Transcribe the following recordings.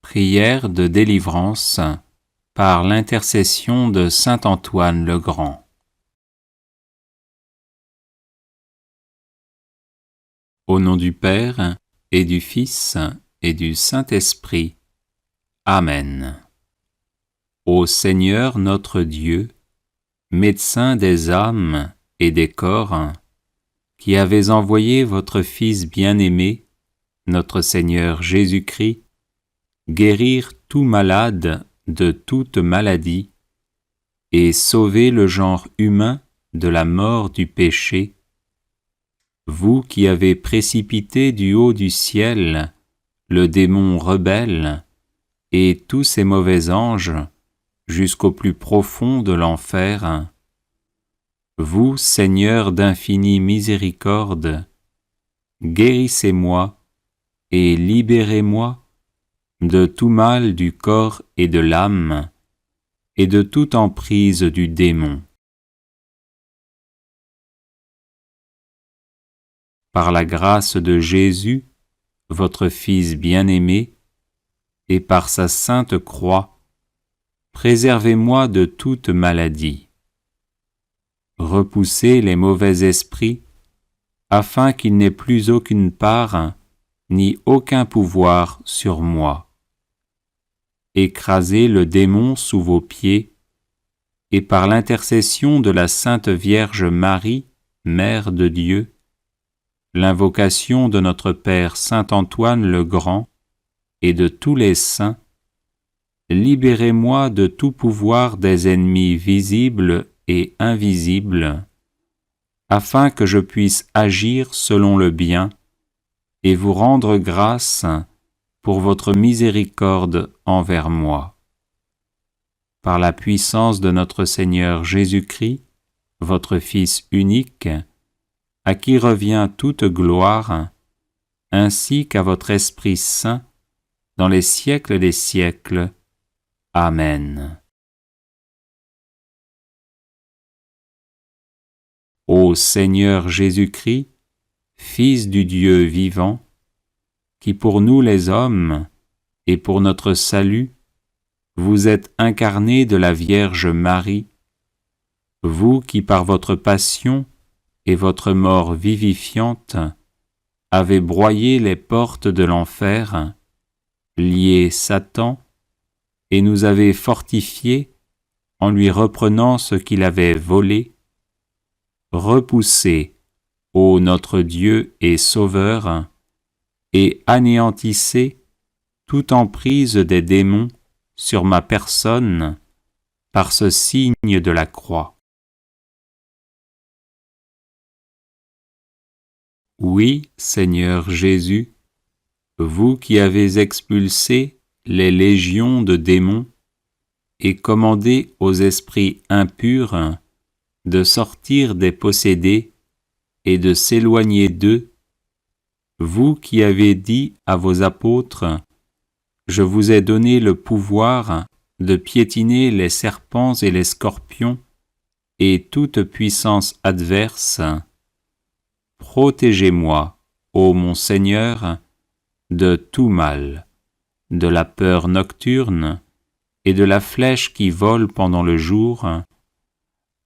Prière de délivrance par l'intercession de saint Antoine le Grand. Au nom du Père, et du Fils, et du Saint-Esprit. Amen. Ô Seigneur notre Dieu, médecin des âmes et des corps, qui avez envoyé votre Fils bien-aimé, notre Seigneur Jésus-Christ, guérir tout malade de toute maladie et sauver le genre humain de la mort du péché, vous qui avez précipité du haut du ciel le démon rebelle et tous ses mauvais anges jusqu'au plus profond de l'enfer, vous, Seigneur d'infinie miséricorde, guérissez-moi et libérez-moi de tout mal du corps et de l'âme, et de toute emprise du démon. Par la grâce de Jésus, votre Fils bien-aimé, et par sa sainte croix, préservez-moi de toute maladie. Repoussez les mauvais esprits, afin qu'ils n'aient plus aucune part, ni aucun pouvoir sur moi. Écrasez le démon sous vos pieds, et par l'intercession de la Sainte Vierge Marie, Mère de Dieu, l'invocation de notre Père Saint Antoine le Grand et de tous les saints, libérez-moi de tout pouvoir des ennemis visibles et invisibles, afin que je puisse agir selon le bien et vous rendre grâce pour votre miséricorde envers moi. Par la puissance de notre Seigneur Jésus-Christ, votre Fils unique, à qui revient toute gloire, ainsi qu'à votre Esprit Saint, dans les siècles des siècles. Amen. Ô Seigneur Jésus-Christ, Fils du Dieu vivant, qui pour nous les hommes, et pour notre salut, vous êtes incarné de la Vierge Marie, vous qui par votre passion et votre mort vivifiante avez broyé les portes de l'enfer, lié Satan, et nous avez fortifiés en lui reprenant ce qu'il avait volé, repoussez, ô notre Dieu et Sauveur, et anéantissez toute emprise des démons sur ma personne par ce signe de la croix. Oui, Seigneur Jésus, vous qui avez expulsé les légions de démons et commandé aux esprits impurs de sortir des possédés et de s'éloigner d'eux, vous qui avez dit à vos apôtres, « Je vous ai donné le pouvoir de piétiner les serpents et les scorpions et toute puissance adverse, protégez-moi, ô mon Seigneur, de tout mal, de la peur nocturne et de la flèche qui vole pendant le jour,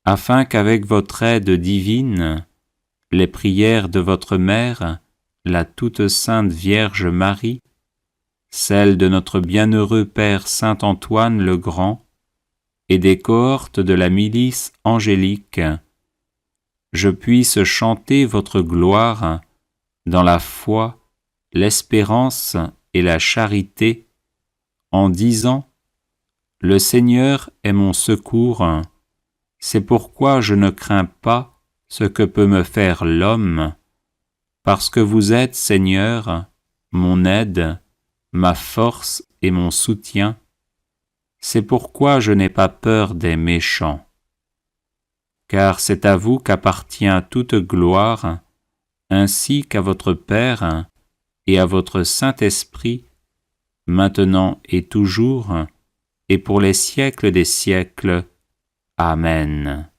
afin qu'avec votre aide divine, les prières de votre Mère, la toute sainte Vierge Marie, celles de notre bienheureux Père Saint Antoine le Grand, et des cohortes de la milice angélique, je puisse chanter votre gloire dans la foi, l'espérance et la charité, en disant « Le Seigneur est mon secours, c'est pourquoi je ne crains pas ce que peut me faire l'homme, parce que vous êtes, Seigneur, mon aide, ma force et mon soutien, c'est pourquoi je n'ai pas peur des méchants. Car c'est à vous qu'appartient toute gloire, ainsi qu'à votre Père et à votre Saint-Esprit, maintenant et toujours, et pour les siècles des siècles. Amen.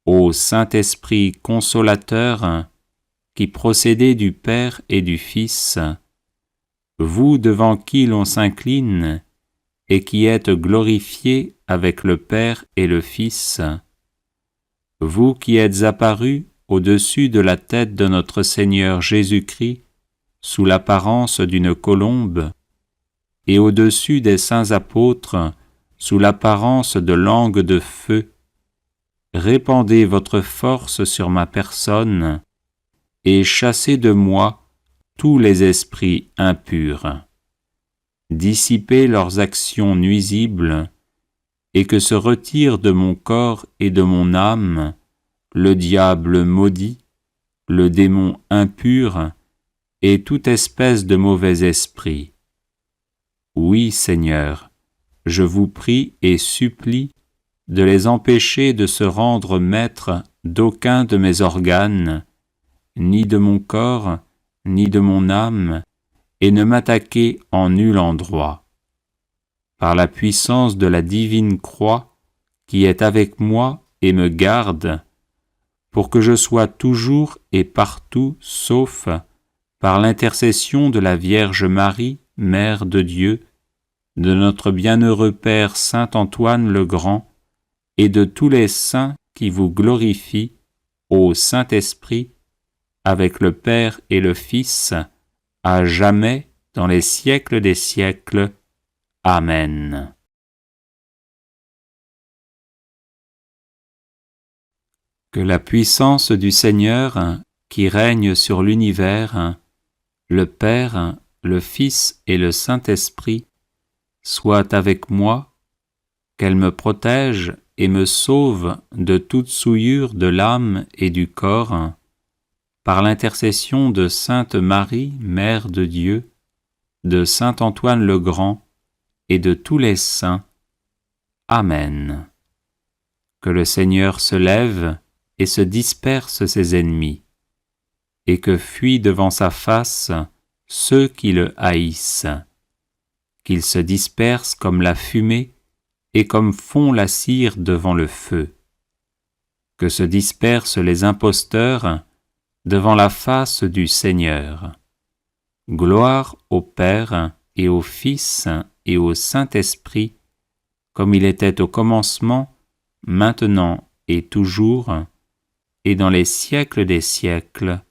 Ô Saint-Esprit consolateur, qui procédez du Père et du Fils, vous devant qui l'on s'incline et qui êtes glorifiés avec le Père et le Fils, vous qui êtes apparus au-dessus de la tête de notre Seigneur Jésus-Christ sous l'apparence d'une colombe, et au-dessus des saints apôtres sous l'apparence de langues de feu, répandez votre force sur ma personne et chassez de moi tous les esprits impurs. Dissipez leurs actions nuisibles et que se retire de mon corps et de mon âme le diable maudit, le démon impur et toute espèce de mauvais esprit. Oui, Seigneur, je vous prie et supplie de les empêcher de se rendre maîtres d'aucun de mes organes, ni de mon corps, ni de mon âme, et ne m'attaquer en nul endroit. Par la puissance de la divine croix qui est avec moi et me garde, pour que je sois toujours et partout sauf par l'intercession de la Vierge Marie, Mère de Dieu, de notre bienheureux Père Saint Antoine le Grand, et de tous les saints qui vous glorifient, ô Saint-Esprit, avec le Père et le Fils, à jamais dans les siècles des siècles. Amen. Que la puissance du Seigneur, qui règne sur l'univers, le Père, le Fils et le Saint-Esprit, soit avec moi, qu'elle me protège et me sauve de toute souillure de l'âme et du corps, par l'intercession de Sainte Marie, Mère de Dieu, de Saint Antoine le Grand et de tous les saints. Amen. Que le Seigneur se lève et se disperse ses ennemis, et que fuient devant sa face ceux qui le haïssent, qu'ils se dispersent comme la fumée et comme fond la cire devant le feu, que se dispersent les imposteurs devant la face du Seigneur. Gloire au Père et au Fils et au Saint-Esprit, comme il était au commencement, maintenant et toujours, et dans les siècles des siècles.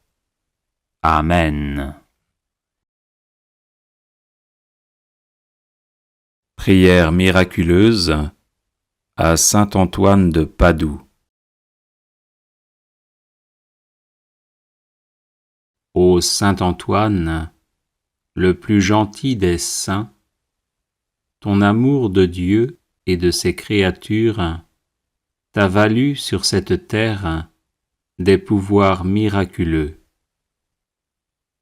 Amen. Prière miraculeuse à Saint Antoine de Padoue. Ô Saint Antoine, le plus gentil des saints, ton amour de Dieu et de ses créatures t'a valu sur cette terre des pouvoirs miraculeux.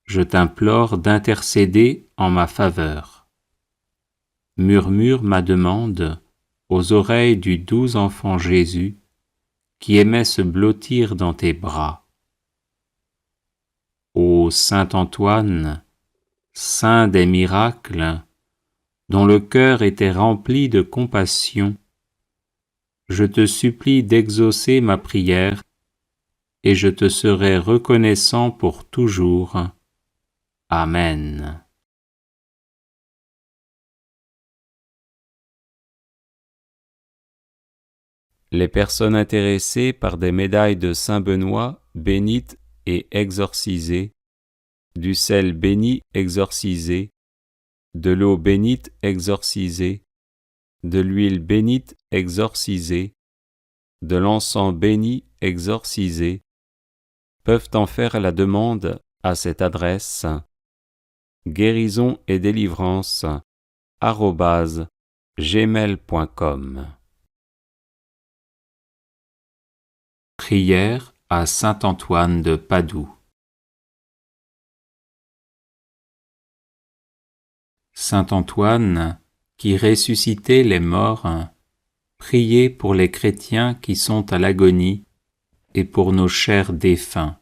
Je t'implore d'intercéder en ma faveur. Murmure ma demande aux oreilles du doux enfant Jésus qui aimait se blottir dans tes bras. Ô Saint Antoine, saint des miracles, dont le cœur était rempli de compassion, je te supplie d'exaucer ma prière et je te serai reconnaissant pour toujours. Amen. Les personnes intéressées par des médailles de Saint Benoît bénites et exorcisées, du sel béni exorcisé, de l'eau bénite exorcisée, de l'huile bénite exorcisée, de l'encens béni exorcisé, peuvent en faire la demande à cette adresse guérison et délivrance @gmail.com. Prière à Saint Antoine de Padoue. Saint Antoine, qui ressuscitait les morts, priez pour les chrétiens qui sont à l'agonie et pour nos chers défunts.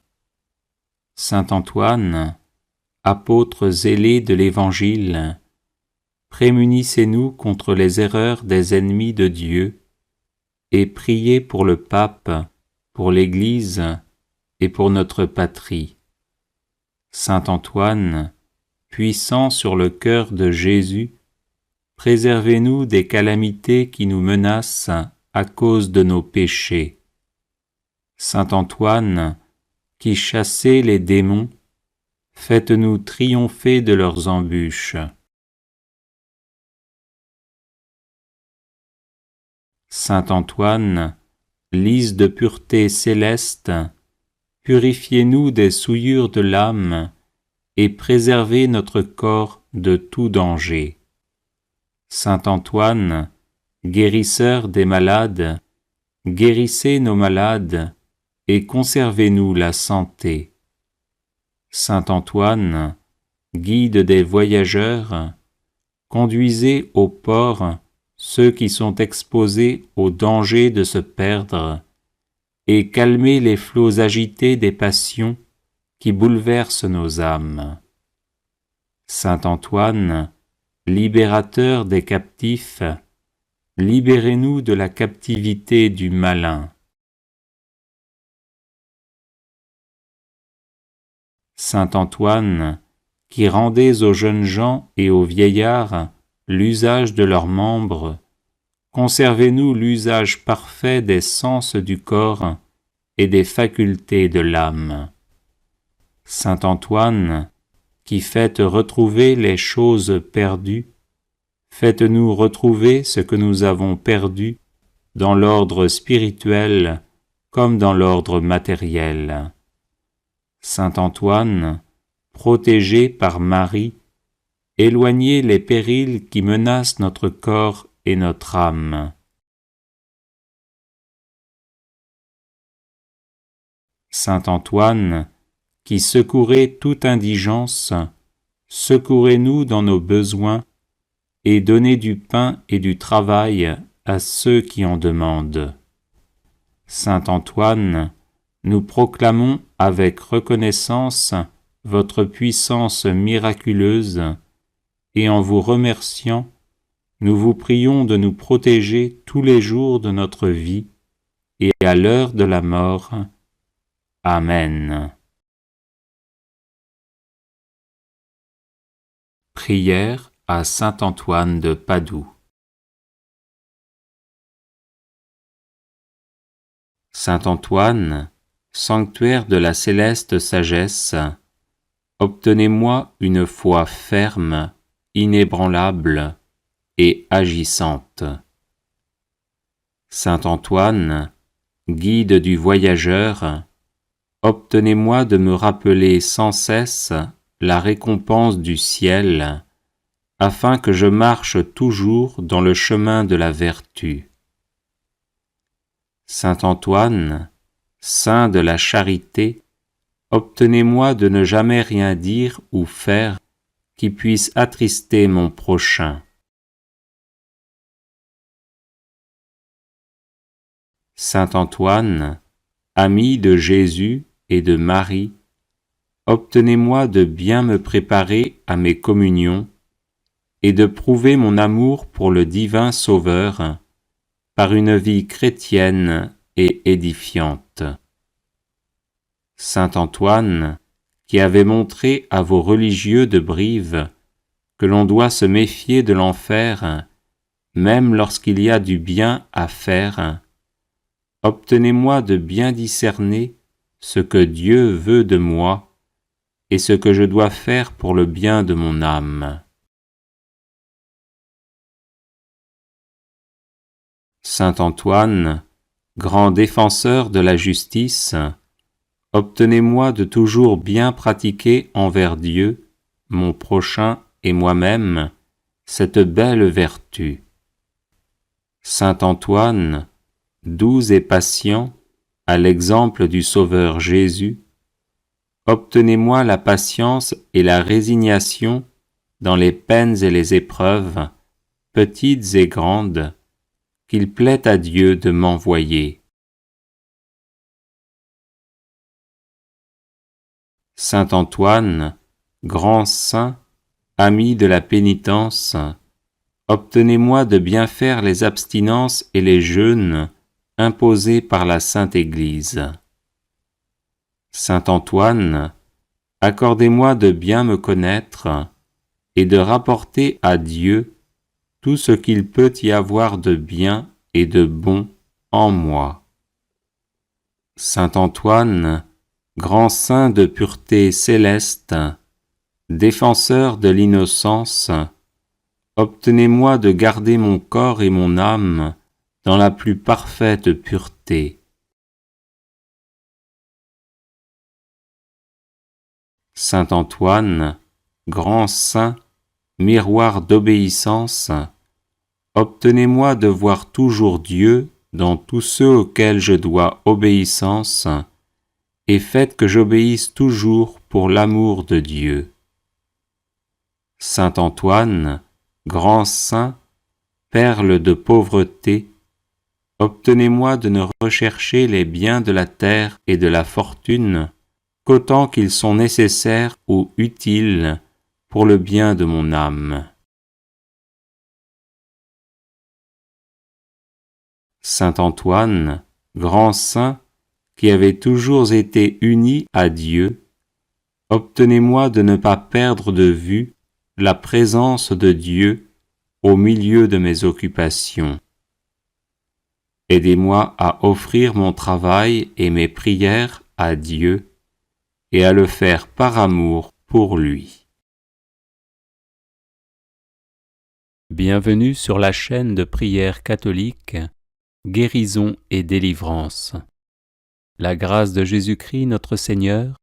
Saint Antoine, apôtre zélé de l'Évangile, prémunissez-nous contre les erreurs des ennemis de Dieu et priez pour le pape, pour l'Église et pour notre patrie. Saint Antoine, puissant sur le cœur de Jésus, préservez-nous des calamités qui nous menacent à cause de nos péchés. Saint Antoine, qui chassez les démons, faites-nous triompher de leurs embûches. Saint Antoine, lys de pureté céleste, purifiez-nous des souillures de l'âme et préservez notre corps de tout danger. Saint Antoine, guérisseur des malades, guérissez nos malades et conservez-nous la santé. Saint Antoine, guide des voyageurs, conduisez au port ceux qui sont exposés au danger de se perdre, et calmez les flots agités des passions qui bouleversent nos âmes. Saint Antoine, libérateur des captifs, libérez-nous de la captivité du malin. Saint Antoine, qui rendez aux jeunes gens et aux vieillards l'usage de leurs membres, conservez-nous l'usage parfait des sens du corps et des facultés de l'âme. Saint Antoine, qui faites retrouver les choses perdues, faites-nous retrouver ce que nous avons perdu dans l'ordre spirituel comme dans l'ordre matériel. Saint Antoine, protégé par Marie, éloignez les périls qui menacent notre corps et notre âme. Saint Antoine, qui secourez toute indigence, secourez-nous dans nos besoins et donnez du pain et du travail à ceux qui en demandent. Saint Antoine, nous proclamons avec reconnaissance votre puissance miraculeuse et en vous remerciant, nous vous prions de nous protéger tous les jours de notre vie et à l'heure de la mort. Amen. Prière à Saint Antoine de Padoue. Saint Antoine, sanctuaire de la céleste sagesse, obtenez-moi une foi ferme, inébranlable et agissante. Saint Antoine, guide du voyageur, obtenez-moi de me rappeler sans cesse la récompense du ciel, afin que je marche toujours dans le chemin de la vertu. Saint Antoine, saint de la charité, obtenez-moi de ne jamais rien dire ou faire qui puisse attrister mon prochain. Saint Antoine, ami de Jésus et de Marie, obtenez-moi de bien me préparer à mes communions et de prouver mon amour pour le divin Sauveur par une vie chrétienne et édifiante. Saint Antoine, qui avait montré à vos religieux de Brive que l'on doit se méfier de l'enfer, même lorsqu'il y a du bien à faire, obtenez-moi de bien discerner ce que Dieu veut de moi et ce que je dois faire pour le bien de mon âme. Saint Antoine, grand défenseur de la justice, obtenez-moi de toujours bien pratiquer envers Dieu, mon prochain et moi-même, cette belle vertu. Saint Antoine, doux et patient, à l'exemple du Sauveur Jésus, obtenez-moi la patience et la résignation dans les peines et les épreuves, petites et grandes, qu'il plaît à Dieu de m'envoyer. Saint Antoine, grand saint, ami de la pénitence, obtenez-moi de bien faire les abstinences et les jeûnes imposés par la Sainte Église. Saint Antoine, Accordez-moi de bien me connaître et de rapporter à Dieu tout ce qu'il peut y avoir de bien et de bon en moi. Saint Antoine, grand saint de pureté céleste, défenseur de l'innocence, obtenez-moi de garder mon corps et mon âme dans la plus parfaite pureté. Saint Antoine, grand saint, miroir d'obéissance, obtenez-moi de voir toujours Dieu dans tous ceux auxquels je dois obéissance, et faites que j'obéisse toujours pour l'amour de Dieu. Saint Antoine, grand saint, perle de pauvreté, obtenez-moi de ne rechercher les biens de la terre et de la fortune qu'autant qu'ils sont nécessaires ou utiles pour le bien de mon âme. Saint Antoine, grand saint, qui avez toujours été uni à Dieu, obtenez-moi de ne pas perdre de vue la présence de Dieu au milieu de mes occupations. Aidez-moi à offrir mon travail et mes prières à Dieu et à le faire par amour pour lui. Bienvenue sur la chaîne de prière catholique, Guérison et délivrance. La grâce de Jésus-Christ notre Seigneur,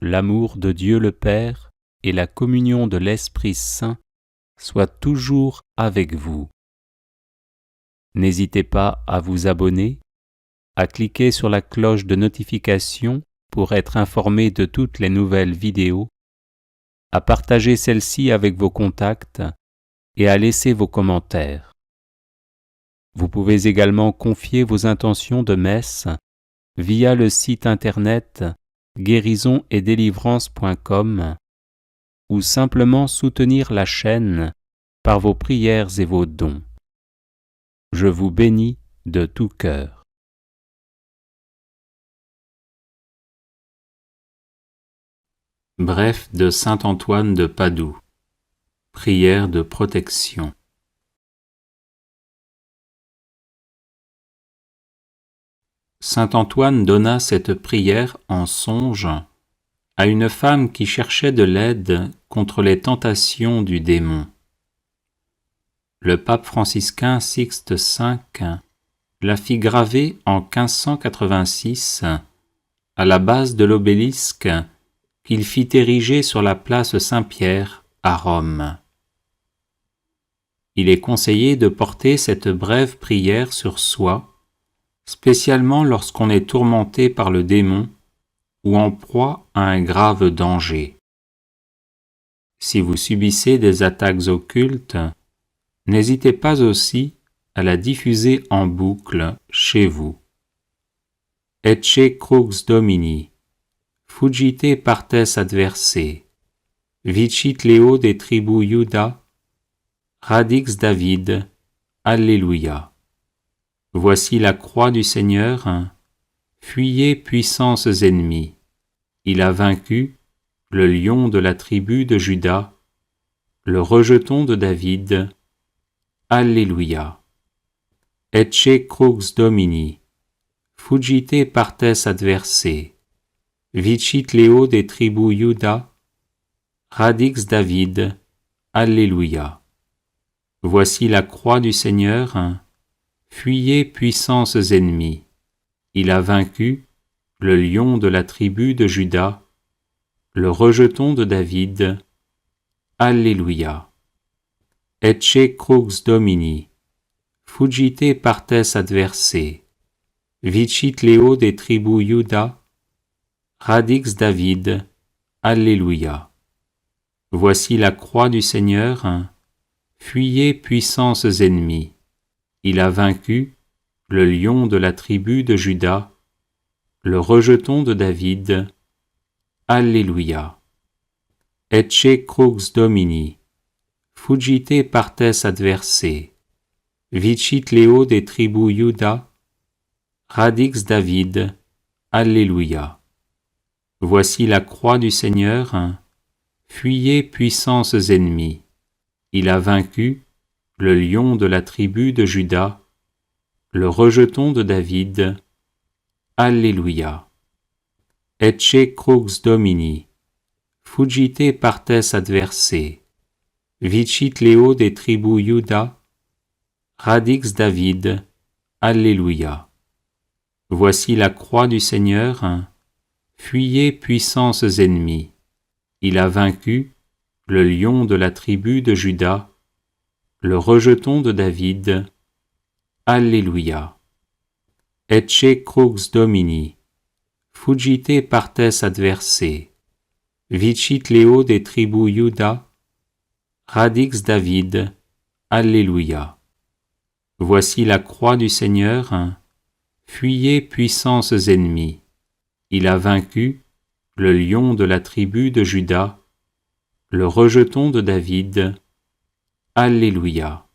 l'amour de Dieu le Père et la communion de l'Esprit Saint soient toujours avec vous. N'hésitez pas à vous abonner, à cliquer sur la cloche de notification pour être informé de toutes les nouvelles vidéos, à partager celle-ci avec vos contacts et à laisser vos commentaires. Vous pouvez également confier vos intentions de messe via le site internet guérisonetdélivrance.com ou simplement soutenir la chaîne par vos prières et vos dons. Je vous bénis de tout cœur. Bref de saint Antoine de Padoue. Prière de protection. Saint Antoine donna cette prière en songe à une femme qui cherchait de l'aide contre les tentations du démon. Le pape franciscain Sixte V la fit graver en 1586 à la base de l'obélisque qu'il fit ériger sur la place Saint-Pierre à Rome. Il est conseillé de porter cette brève prière sur soi, spécialement lorsqu'on est tourmenté par le démon ou en proie à un grave danger. Si vous subissez des attaques occultes, n'hésitez pas aussi à la diffuser en boucle chez vous. Ecce crux Domini, fugite partes adversae, vicit Leo de tribu Iuda, radix David, Alléluia. Voici la croix du Seigneur, fuyez puissances ennemies. Il a vaincu le lion de la tribu de Juda, le rejeton de David. Alléluia. Ecce crux Domini, fugite partes adversae, vicit Leo de tribu Iuda, radix David. Alléluia. Voici la croix du Seigneur, fuyez puissances ennemies. Il a vaincu le lion de la tribu de Juda, le rejeton de David. Alléluia. Ecce crux Domini, fugite partes adversae, vicit Leo de tribu Iuda, radix David. Alléluia. Voici la croix du Seigneur, fuyez puissances ennemies. Il a vaincu le lion de la tribu de Juda, le rejeton de David. Alléluia. Ecce crux Domini, fugite partes adversae, vicit Leo de tribu Iuda, radix David. Alléluia. Voici la croix du Seigneur, fuyez puissances ennemies. Il a vaincu le lion de la tribu de Juda, le rejeton de David. Alléluia. Ecce crux Domini, fugite partes adversae, vicit Leo des tribus Juda, radix David. Alléluia. Voici la croix du Seigneur, fuyez puissances ennemies. Il a vaincu le lion de la tribu de Juda, le rejeton de David. Alléluia. Ecce crux Domini, fugite partes adversae, vicit Leo des tribus Juda, radix David. Alléluia. Voici la croix du Seigneur, fuyez puissances ennemies. Il a vaincu le lion de la tribu de Juda, le rejeton de David. Alléluia.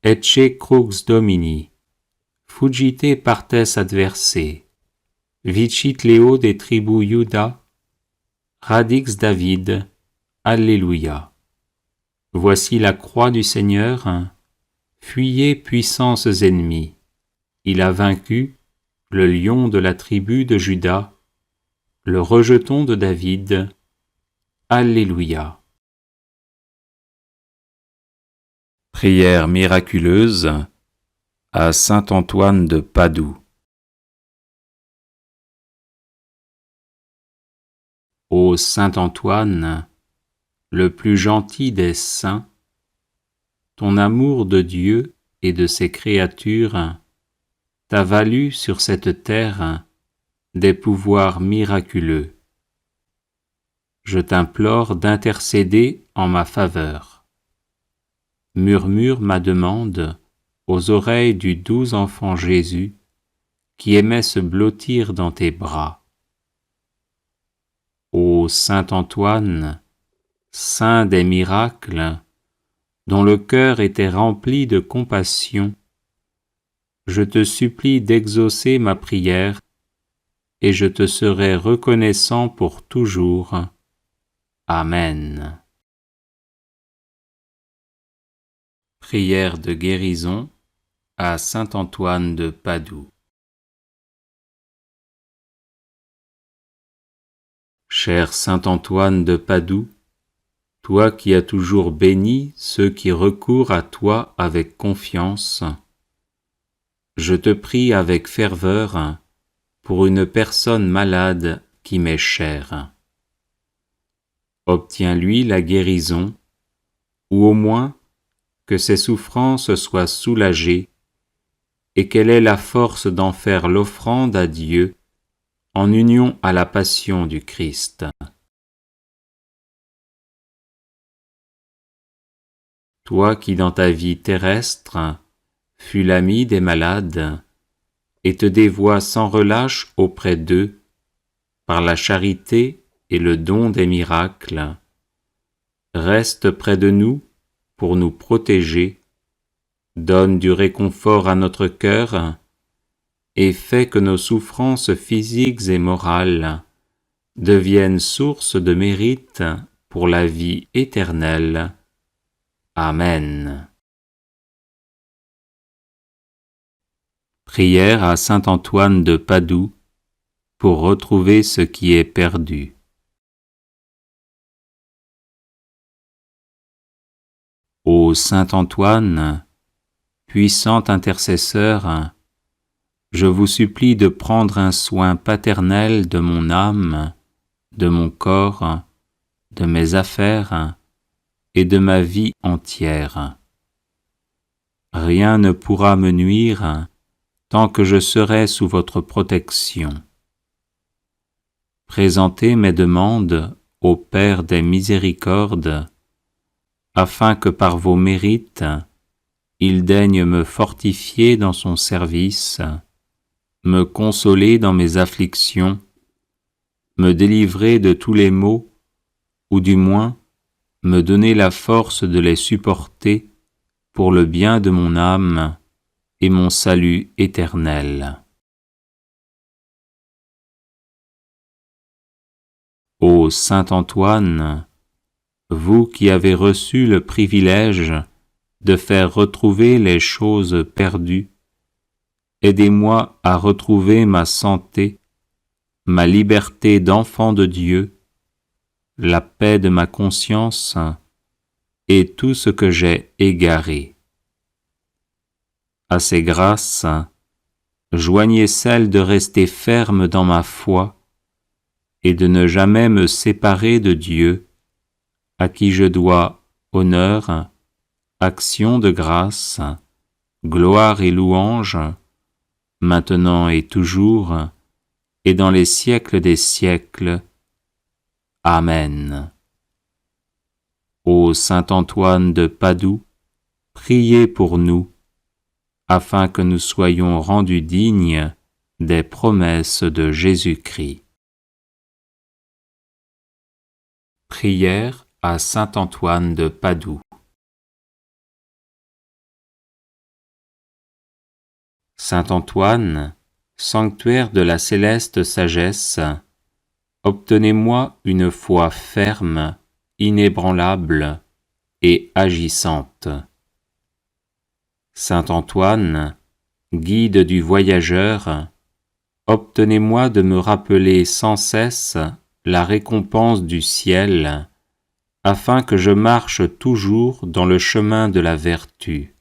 Ecce crux Domini, fugite partes adversae, vicit Leo des tribus Juda, radix David. Alléluia. Voici la croix du Seigneur, fuyez puissances ennemies. Il a vaincu le lion de la tribu de Juda, le rejeton de David. Alléluia. Prière miraculeuse à saint Antoine de Padoue. Ô saint Antoine, le plus gentil des saints, ton amour de Dieu et de ses créatures t'a valu sur cette terre des pouvoirs miraculeux. Je t'implore d'intercéder en ma faveur. Murmure ma demande aux oreilles du doux enfant Jésus qui aimait se blottir dans tes bras. Ô saint Antoine, saint des miracles, dont le cœur était rempli de compassion, je te supplie d'exaucer ma prière et je te serai reconnaissant pour toujours. Amen. Prière de guérison à saint Antoine de Padoue. Cher saint Antoine de Padoue, toi qui as toujours béni ceux qui recourent à toi avec confiance, je te prie avec ferveur pour une personne malade qui m'est chère. Obtiens-lui la guérison, ou au moins que ses souffrances soient soulagées et qu'elle ait la force d'en faire l'offrande à Dieu en union à la passion du Christ. Toi qui dans ta vie terrestre fus l'ami des malades et te dévoies sans relâche auprès d'eux par la charité et le don des miracles, reste près de nous pour nous protéger, donne du réconfort à notre cœur et fais que nos souffrances physiques et morales deviennent source de mérite pour la vie éternelle. Amen. Prière à saint Antoine de Padoue pour retrouver ce qui est perdu. Ô saint Antoine, puissant intercesseur, je vous supplie de prendre un soin paternel de mon âme, de mon corps, de mes affaires et de ma vie entière. Rien ne pourra me nuire tant que je serai sous votre protection. Présentez mes demandes au Père des miséricordes, afin que par vos mérites, il daigne me fortifier dans son service, me consoler dans mes afflictions, me délivrer de tous les maux, ou du moins me donner la force de les supporter pour le bien de mon âme et mon salut éternel. Ô saint Antoine, vous qui avez reçu le privilège de faire retrouver les choses perdues, aidez-moi à retrouver ma santé, ma liberté d'enfant de Dieu, la paix de ma conscience et tout ce que j'ai égaré. À ces grâces, joignez celle de rester ferme dans ma foi et de ne jamais me séparer de Dieu, à qui je dois honneur, action de grâce, gloire et louange, maintenant et toujours, et dans les siècles des siècles. Amen. Ô saint Antoine de Padoue, priez pour nous, afin que nous soyons rendus dignes des promesses de Jésus-Christ. Prière à saint Antoine de Padoue. Saint Antoine, sanctuaire de la céleste sagesse, obtenez-moi une foi ferme, inébranlable et agissante. Saint Antoine, guide du voyageur, obtenez-moi de me rappeler sans cesse la récompense du ciel, afin que je marche toujours dans le chemin de la vertu.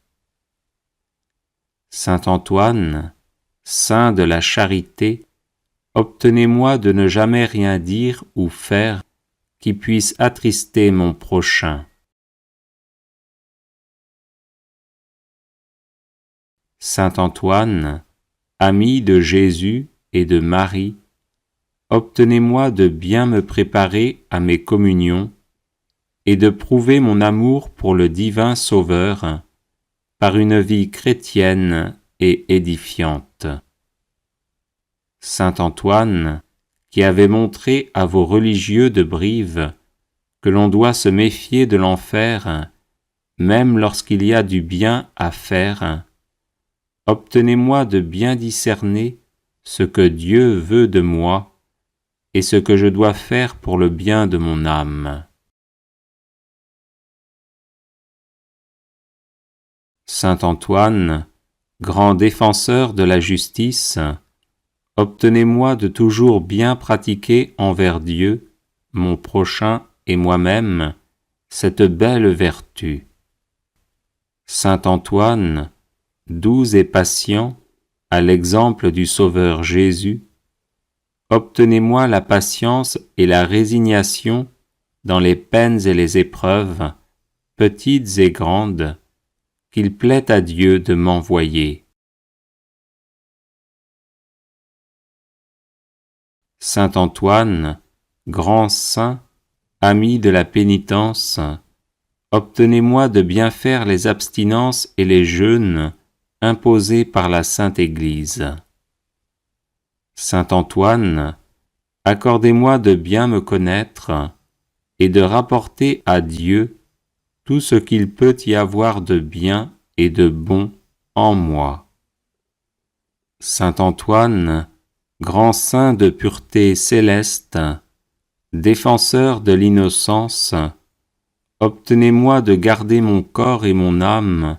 Saint Antoine, saint de la charité, obtenez-moi de ne jamais rien dire ou faire qui puisse attrister mon prochain. Saint Antoine, ami de Jésus et de Marie, obtenez-moi de bien me préparer à mes communions et de prouver mon amour pour le divin Sauveur par une vie chrétienne et édifiante. Saint Antoine, qui avait montré à vos religieux de Brive que l'on doit se méfier de l'enfer, même lorsqu'il y a du bien à faire, obtenez-moi de bien discerner ce que Dieu veut de moi et ce que je dois faire pour le bien de mon âme. Saint Antoine, grand défenseur de la justice, obtenez-moi de toujours bien pratiquer envers Dieu, mon prochain et moi-même, cette belle vertu. Saint Antoine, doux et patient, à l'exemple du Sauveur Jésus, obtenez-moi la patience et la résignation dans les peines et les épreuves, petites et grandes, qu'il plaît à Dieu de m'envoyer. Saint Antoine, grand saint, ami de la pénitence, obtenez-moi de bien faire les abstinences et les jeûnes imposés par la Sainte Église. Saint Antoine, accordez-moi de bien me connaître et de rapporter à Dieu tout ce qu'il peut y avoir de bien et de bon en moi. Saint Antoine, grand saint de pureté céleste, défenseur de l'innocence, obtenez-moi de garder mon corps et mon âme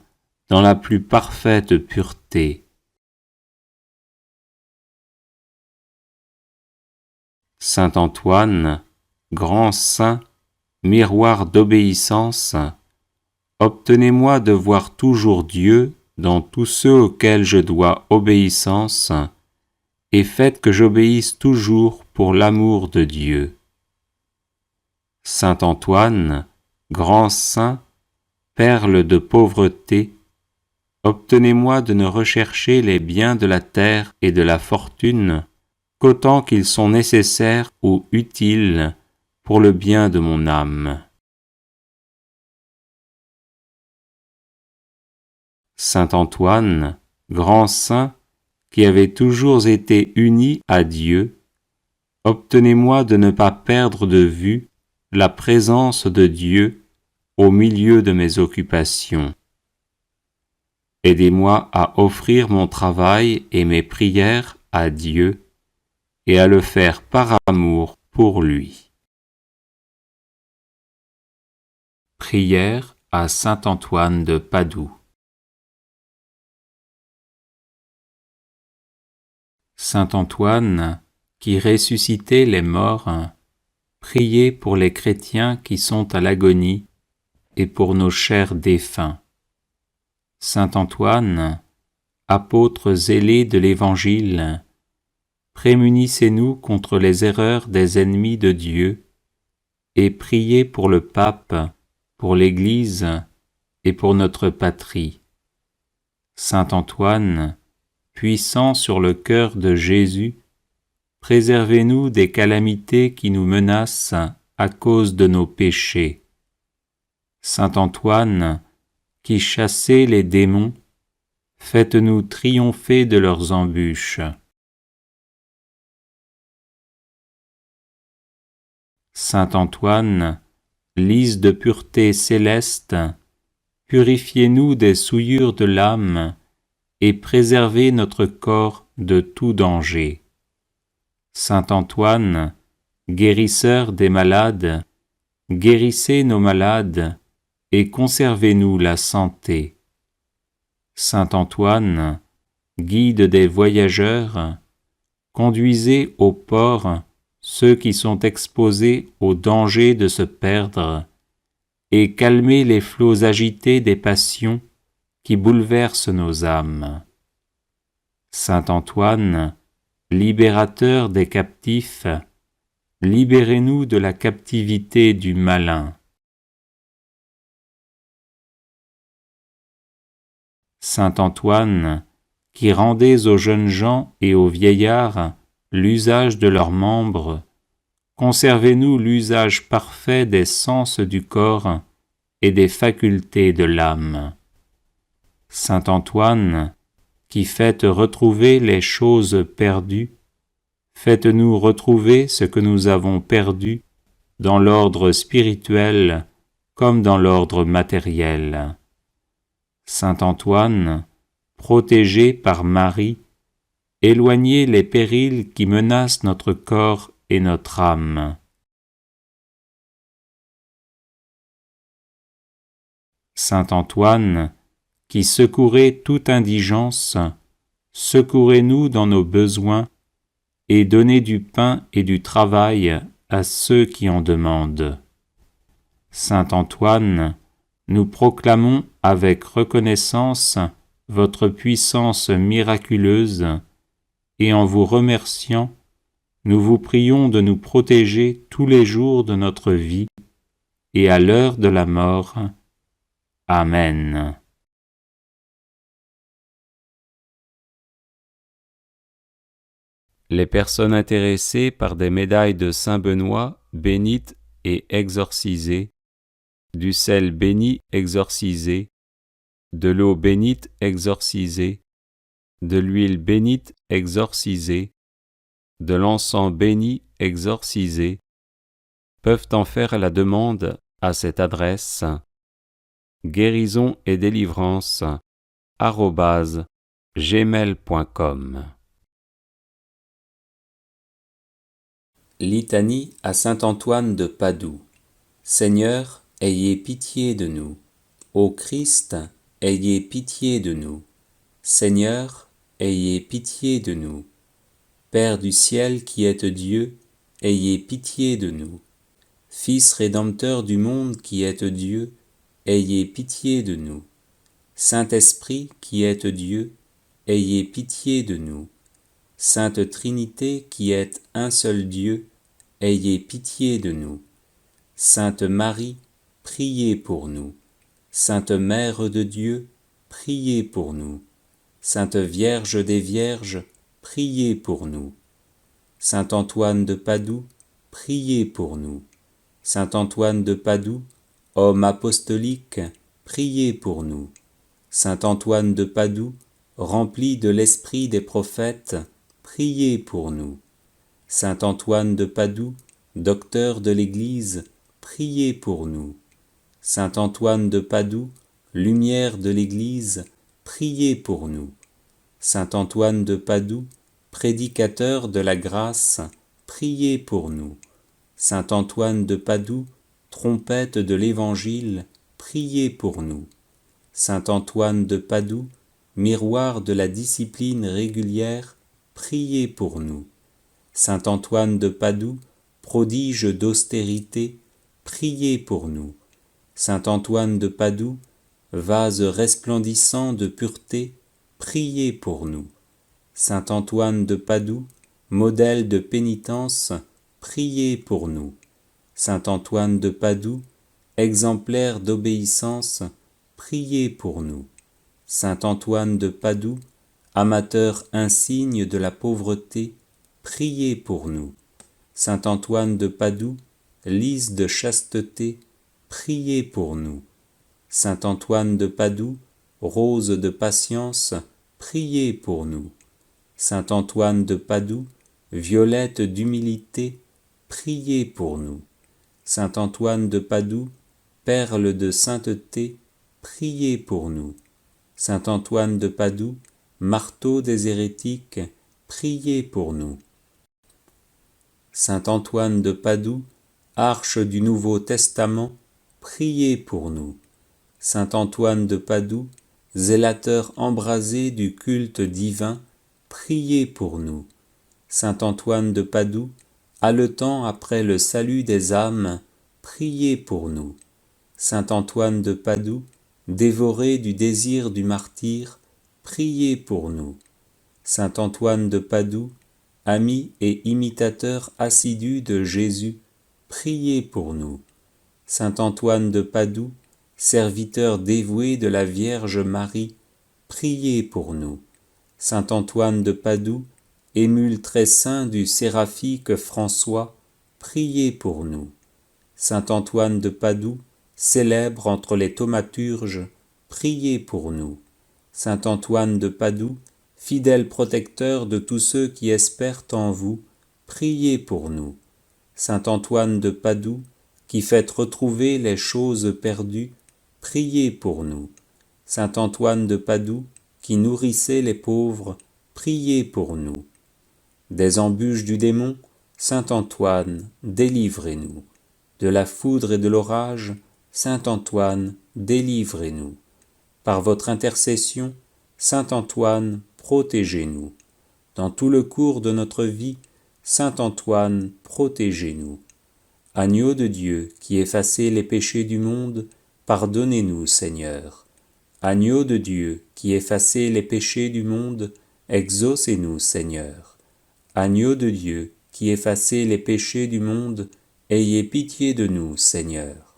dans la plus parfaite pureté. Saint Antoine, grand saint, miroir d'obéissance, obtenez-moi de voir toujours Dieu dans tous ceux auxquels je dois obéissance, et faites que j'obéisse toujours pour l'amour de Dieu. Saint Antoine, grand saint, perle de pauvreté, obtenez-moi de ne rechercher les biens de la terre et de la fortune qu'autant qu'ils sont nécessaires ou utiles pour le bien de mon âme. Saint Antoine, grand saint, qui avez toujours été uni à Dieu, obtenez-moi de ne pas perdre de vue la présence de Dieu au milieu de mes occupations. Aidez-moi à offrir mon travail et mes prières à Dieu et à le faire par amour pour lui. Prière à saint Antoine de Padoue. Saint Antoine, qui ressuscitait les morts, priez pour les chrétiens qui sont à l'agonie et pour nos chers défunts. Saint Antoine, apôtre zélé de l'Évangile, prémunissez-nous contre les erreurs des ennemis de Dieu et priez pour le pape, pour l'Église et pour notre patrie. Saint Antoine, puissant sur le cœur de Jésus, préservez-nous des calamités qui nous menacent à cause de nos péchés. Saint Antoine, qui chassez les démons, faites-nous triompher de leurs embûches. Saint Antoine, lys de pureté céleste, purifiez-nous des souillures de l'âme et préservez notre corps de tout danger. Saint Antoine, guérisseur des malades, guérissez nos malades et conservez-nous la santé. Saint Antoine, guide des voyageurs, conduisez au port ceux qui sont exposés au danger de se perdre et calmez les flots agités des passions qui bouleversent nos âmes. Saint Antoine, libérateur des captifs, libérez-nous de la captivité du malin. Saint Antoine, qui rendez aux jeunes gens et aux vieillards l'usage de leurs membres, conservez-nous l'usage parfait des sens du corps et des facultés de l'âme. Saint Antoine, qui faites retrouver les choses perdues, faites-nous retrouver ce que nous avons perdu dans l'ordre spirituel comme dans l'ordre matériel. Saint Antoine, protégé par Marie, éloignez les périls qui menacent notre corps et notre âme. Saint Antoine, qui secourez toute indigence, secourez-nous dans nos besoins et donnez du pain et du travail à ceux qui en demandent. Saint Antoine, nous proclamons avec reconnaissance votre puissance miraculeuse et en vous remerciant, nous vous prions de nous protéger tous les jours de notre vie et à l'heure de la mort. Amen. Les personnes intéressées par des médailles de Saint Benoît bénites et exorcisées, du sel béni exorcisé, de l'eau bénite exorcisée, de l'huile bénite exorcisée, de l'encens béni exorcisé, peuvent en faire la demande à cette adresse guérison et délivrance @gmail.com. Litanie à saint Antoine de Padoue. Seigneur, ayez pitié de nous. Ô Christ, ayez pitié de nous. Seigneur, ayez pitié de nous. Père du ciel qui êtes Dieu, ayez pitié de nous. Fils rédempteur du monde qui êtes Dieu, ayez pitié de nous. Saint-Esprit qui êtes Dieu, ayez pitié de nous. Sainte Trinité qui êtes un seul Dieu, ayez pitié de nous. Sainte Marie, priez pour nous. Sainte Mère de Dieu, priez pour nous. Sainte Vierge des Vierges, priez pour nous. Saint Antoine de Padoue, priez pour nous. Saint Antoine de Padoue, homme apostolique, priez pour nous. Saint Antoine de Padoue, rempli de l'esprit des prophètes, priez pour nous. Saint Antoine de Padoue, docteur de l'Église, priez pour nous. Saint Antoine de Padoue, lumière de l'Église, priez pour nous. Saint Antoine de Padoue, prédicateur de la grâce, priez pour nous. Saint Antoine de Padoue, trompette de l'Évangile, priez pour nous. Saint Antoine de Padoue, miroir de la discipline régulière, priez pour nous. Saint Antoine de Padoue, prodige d'austérité, priez pour nous. Saint Antoine de Padoue, vase resplendissant de pureté, priez pour nous. Saint Antoine de Padoue, modèle de pénitence, priez pour nous. Saint Antoine de Padoue, exemplaire d'obéissance, priez pour nous. Saint Antoine de Padoue, amateur insigne de la pauvreté, priez pour nous. Saint Antoine de Padoue, lys de chasteté, priez pour nous. Saint Antoine de Padoue, rose de patience, priez pour nous. Saint Antoine de Padoue, violette d'humilité, priez pour nous. Saint Antoine de Padoue, perle de sainteté, priez pour nous. Saint Antoine de Padoue, marteau des hérétiques, priez pour nous. Saint Antoine de Padoue, arche du Nouveau Testament, priez pour nous. Saint Antoine de Padoue, zélateur embrasé du culte divin, priez pour nous. Saint Antoine de Padoue, haletant après le salut des âmes, priez pour nous. Saint Antoine de Padoue, dévoré du désir du martyre, priez pour nous. Saint Antoine de Padoue, ami et imitateur assidu de Jésus, priez pour nous. Saint Antoine de Padoue, serviteur dévoué de la Vierge Marie, priez pour nous. Saint Antoine de Padoue, émule très saint du séraphique François, priez pour nous. Saint Antoine de Padoue, célèbre entre les thaumaturges, priez pour nous. Saint Antoine de Padoue, fidèle protecteur de tous ceux qui espèrent en vous, priez pour nous. Saint Antoine de Padoue, qui faites retrouver les choses perdues, priez pour nous. Saint Antoine de Padoue, qui nourrissait les pauvres, priez pour nous. Des embûches du démon, Saint Antoine, délivrez-nous. De la foudre et de l'orage, Saint Antoine, délivrez-nous. Par votre intercession, Saint Antoine, protégez-nous. Dans tout le cours de notre vie, Saint Antoine, protégez-nous. Agneau de Dieu, qui effacez les péchés du monde, pardonnez-nous, Seigneur. Agneau de Dieu, qui effacez les péchés du monde, exaucez-nous, Seigneur. Agneau de Dieu, qui effacez les péchés du monde, ayez pitié de nous, Seigneur.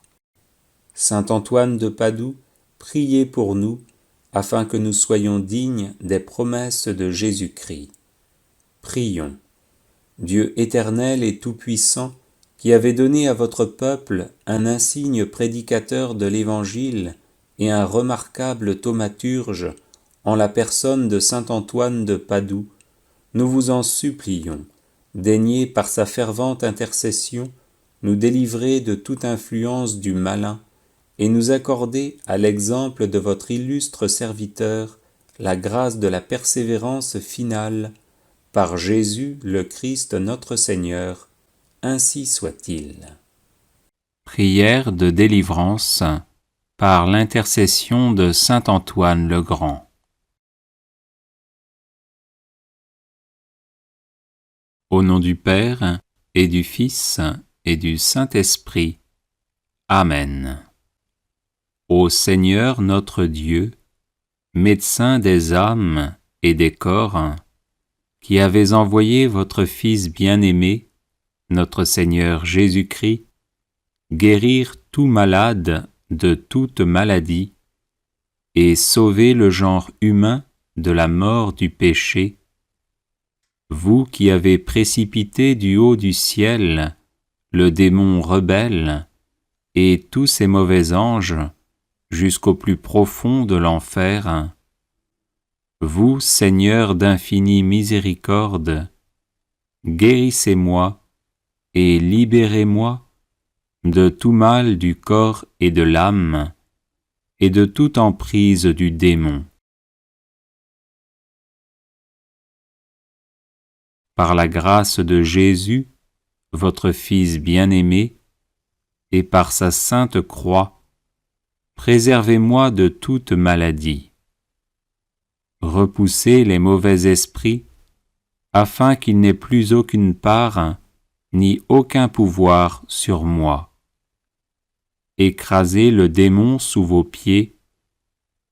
Saint Antoine de Padoue, priez pour nous, afin que nous soyons dignes des promesses de Jésus-Christ. Prions. Dieu éternel et tout-puissant, qui avez donné à votre peuple un insigne prédicateur de l'Évangile et un remarquable thaumaturge en la personne de saint Antoine de Padoue, nous vous en supplions, daignez par sa fervente intercession nous délivrer de toute influence du malin et nous accorder, à l'exemple de votre illustre serviteur, la grâce de la persévérance finale, par Jésus le Christ notre Seigneur. Ainsi soit-il. Prière de délivrance par l'intercession de saint Antoine le Grand. Au nom du Père, et du Fils, et du Saint-Esprit. Amen. Ô Seigneur notre Dieu, médecin des âmes et des corps, qui avez envoyé votre Fils bien-aimé, notre Seigneur Jésus-Christ, guérir tout malade de toute maladie, et sauver le genre humain de la mort du péché, vous qui avez précipité du haut du ciel le démon rebelle et tous ses mauvais anges jusqu'au plus profond de l'enfer, vous, Seigneur d'infinie miséricorde, guérissez-moi et libérez-moi de tout mal du corps et de l'âme, et de toute emprise du démon. Par la grâce de Jésus, votre Fils bien-aimé, et par sa sainte croix, préservez-moi de toute maladie. Repoussez les mauvais esprits, afin qu'ils n'aient plus aucune part, ni aucun pouvoir sur moi. Écrasez le démon sous vos pieds,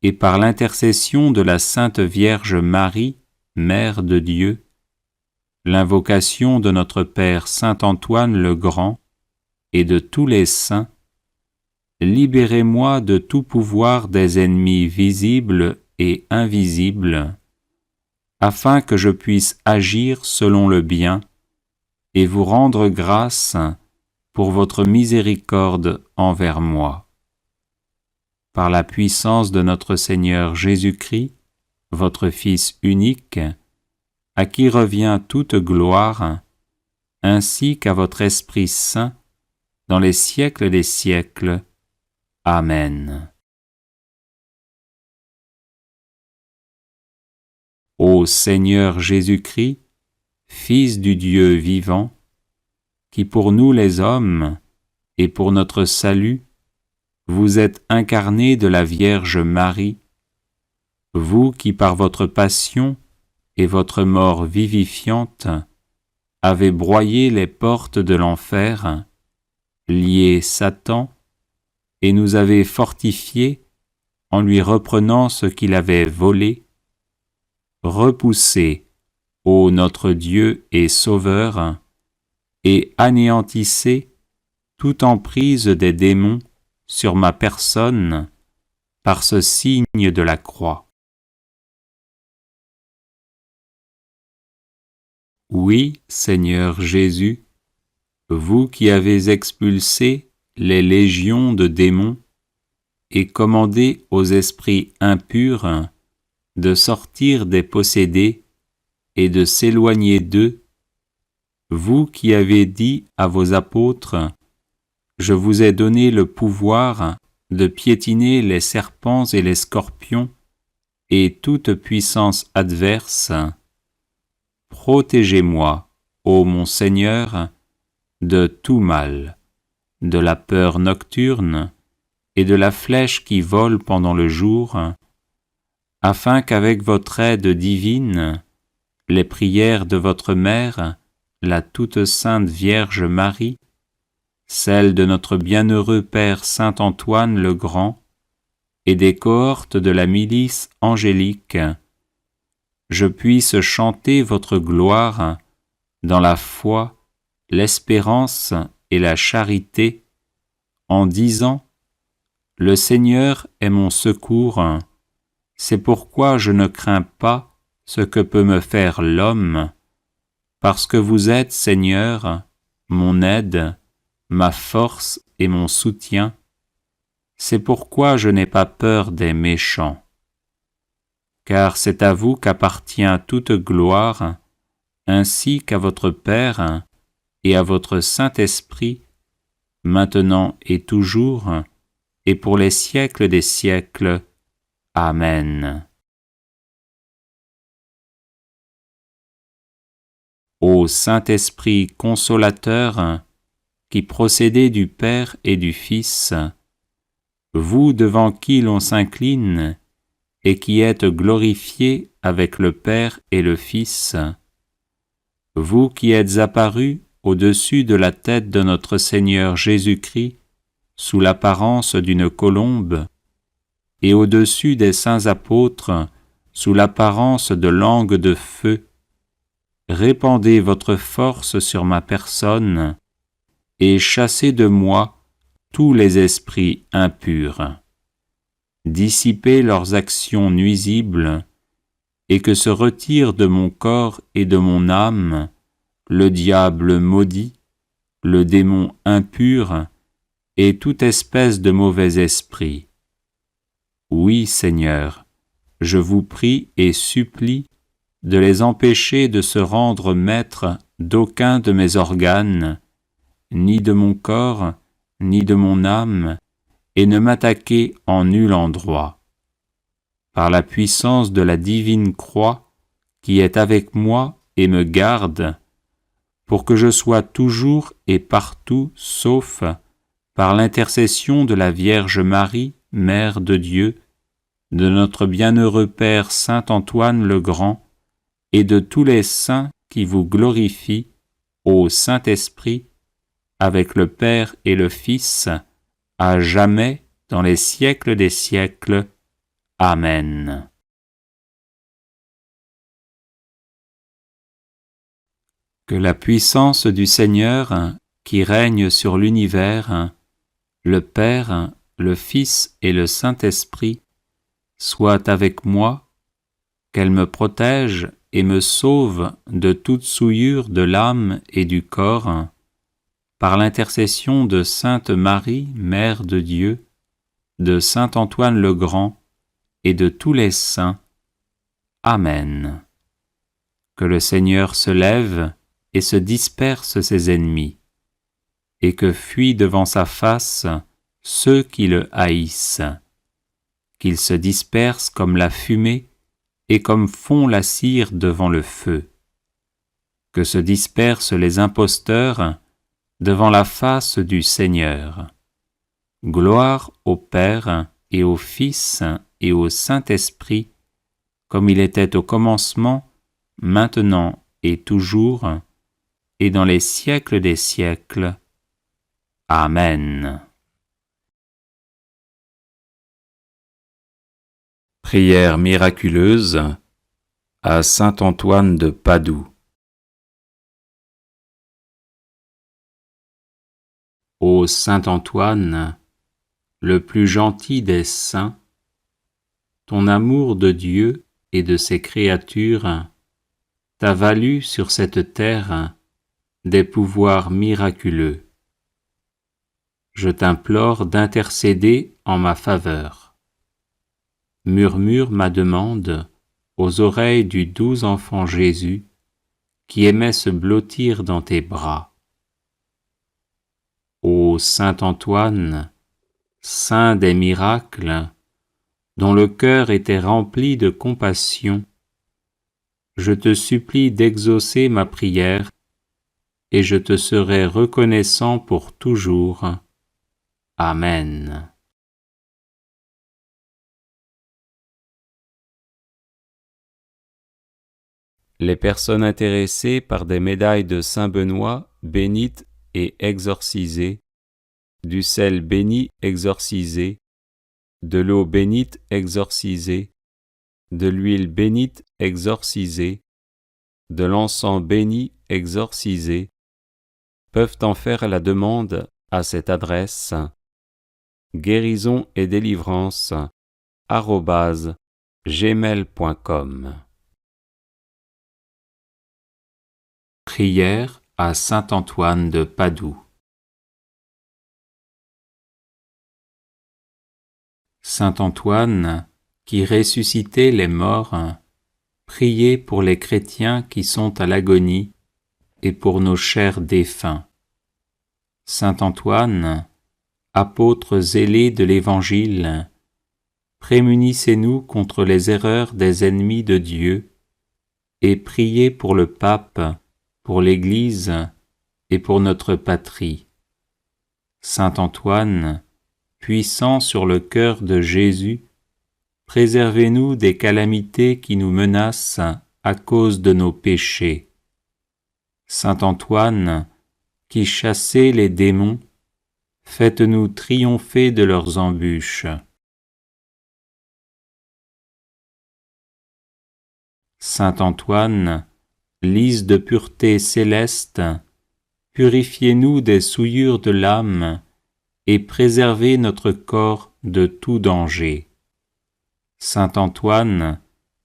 et par l'intercession de la Sainte Vierge Marie, Mère de Dieu, l'invocation de notre Père Saint Antoine le Grand et de tous les saints, libérez-moi de tout pouvoir des ennemis visibles et invisibles, afin que je puisse agir selon le bien et vous rendre grâce pour votre miséricorde envers moi. Par la puissance de notre Seigneur Jésus-Christ, votre Fils unique, à qui revient toute gloire, ainsi qu'à votre Esprit Saint, dans les siècles des siècles. Amen. Ô Seigneur Jésus-Christ, Fils du Dieu vivant, qui pour nous les hommes, et pour notre salut, vous êtes incarné de la Vierge Marie, vous qui par votre passion et votre mort vivifiante avez broyé les portes de l'enfer, lié Satan, et nous avez fortifiés en lui reprenant ce qu'il avait volé. Repoussez, ô notre Dieu et Sauveur, et anéantissez toute emprise des démons sur ma personne par ce signe de la croix. Oui, Seigneur Jésus, vous qui avez expulsé les légions de démons et commandé aux esprits impurs de sortir des possédés et de s'éloigner d'eux, vous qui avez dit à vos apôtres, « Je vous ai donné le pouvoir de piétiner les serpents et les scorpions et toute puissance adverse », protégez-moi, ô mon Seigneur, de tout mal, de la peur nocturne et de la flèche qui vole pendant le jour, afin qu'avec votre aide divine, les prières de votre Mère, la toute sainte Vierge Marie, celles de notre bienheureux Père Saint Antoine le Grand, et des cohortes de la milice angélique, je puisse chanter votre gloire dans la foi, l'espérance et la charité, en disant « Le Seigneur est mon secours, c'est pourquoi je ne crains pas ce que peut me faire l'homme, parce que vous êtes, Seigneur, mon aide, ma force et mon soutien, c'est pourquoi je n'ai pas peur des méchants. Car c'est à vous qu'appartient toute gloire, ainsi qu'à votre Père et à votre Saint-Esprit, maintenant et toujours, et pour les siècles des siècles. Amen. Ô Saint-Esprit consolateur, qui procédez du Père et du Fils, vous devant qui l'on s'incline, et qui êtes glorifiés avec le Père et le Fils, vous qui êtes apparus au-dessus de la tête de notre Seigneur Jésus-Christ, sous l'apparence d'une colombe, et au-dessus des saints apôtres, sous l'apparence de langues de feu, répandez votre force sur ma personne, et chassez de moi tous les esprits impurs. Dissipez leurs actions nuisibles, et que se retire de mon corps et de mon âme le diable maudit, le démon impur, et toute espèce de mauvais esprit. Oui, Seigneur, je vous prie et supplie de les empêcher de se rendre maîtres d'aucun de mes organes, ni de mon corps, ni de mon âme, et ne m'attaquer en nul endroit. Par la puissance de la divine croix qui est avec moi et me garde, pour que je sois toujours et partout sauf par l'intercession de la Vierge Marie, Mère de Dieu, de notre bienheureux Père Saint Antoine le Grand, et de tous les saints qui vous glorifient, au Saint-Esprit, avec le Père et le Fils, à jamais, dans les siècles des siècles. Amen. Que la puissance du Seigneur, qui règne sur l'univers, le Père, le Fils et le Saint-Esprit, soit avec moi, qu'elle me protège et me sauve de toute souillure de l'âme et du corps, par l'intercession de Sainte Marie, Mère de Dieu, de Saint Antoine le Grand et de tous les saints. Amen. Que le Seigneur se lève et se disperse ses ennemis, et que fuient devant sa face ceux qui le haïssent, qu'ils se dispersent comme la fumée et comme fond la cire devant le feu, que se dispersent les imposteurs devant la face du Seigneur. Gloire au Père et au Fils et au Saint-Esprit, comme il était au commencement, maintenant et toujours, et dans les siècles des siècles. Amen. Prière miraculeuse à Saint Antoine de Padoue. Ô Saint Antoine, le plus gentil des saints, ton amour de Dieu et de ses créatures t'a valu sur cette terre des pouvoirs miraculeux. Je t'implore d'intercéder en ma faveur. Murmure ma demande aux oreilles du doux enfant Jésus qui aimait se blottir dans tes bras. Ô Saint Antoine, saint des miracles, dont le cœur était rempli de compassion, je te supplie d'exaucer ma prière et je te serai reconnaissant pour toujours. Amen. Les personnes intéressées par des médailles de Saint Benoît bénites et exorcisées, du sel béni exorcisé, de l'eau bénite exorcisée, de l'huile bénite exorcisée, de l'encens béni exorcisé, peuvent en faire la demande à cette adresse guérison et délivrance @gmail.com. Prière à Saint Antoine de Padoue. Saint Antoine, qui ressuscitait les morts, priez pour les chrétiens qui sont à l'agonie et pour nos chers défunts. Saint Antoine, apôtre zélé de l'Évangile, prémunissez-nous contre les erreurs des ennemis de Dieu et priez pour le pape, pour l'Église et pour notre patrie. Saint Antoine, puissant sur le cœur de Jésus, préservez-nous des calamités qui nous menacent à cause de nos péchés. Saint Antoine, qui chassez les démons, faites-nous triompher de leurs embûches. Saint Antoine, lys de pureté céleste, purifiez-nous des souillures de l'âme et préservez notre corps de tout danger. Saint Antoine,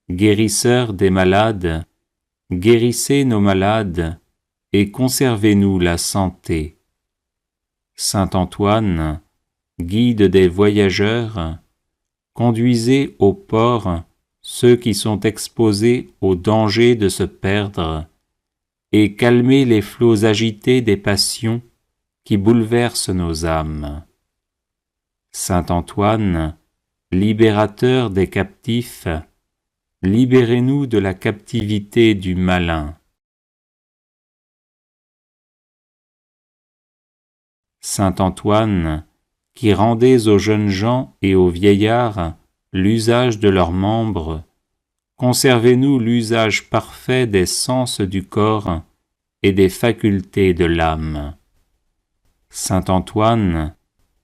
guérisseur des malades, guérissez nos malades et conservez-nous la santé. Saint Antoine, guide des voyageurs, conduisez au port ceux qui sont exposés au danger de se perdre et calmez les flots agités des passions qui bouleversent nos âmes. Saint Antoine, libérateur des captifs, libérez-nous de la captivité du malin. Saint Antoine, qui rendez aux jeunes gens et aux vieillards l'usage de leurs membres, conservez-nous l'usage parfait des sens du corps et des facultés de l'âme. Saint Antoine,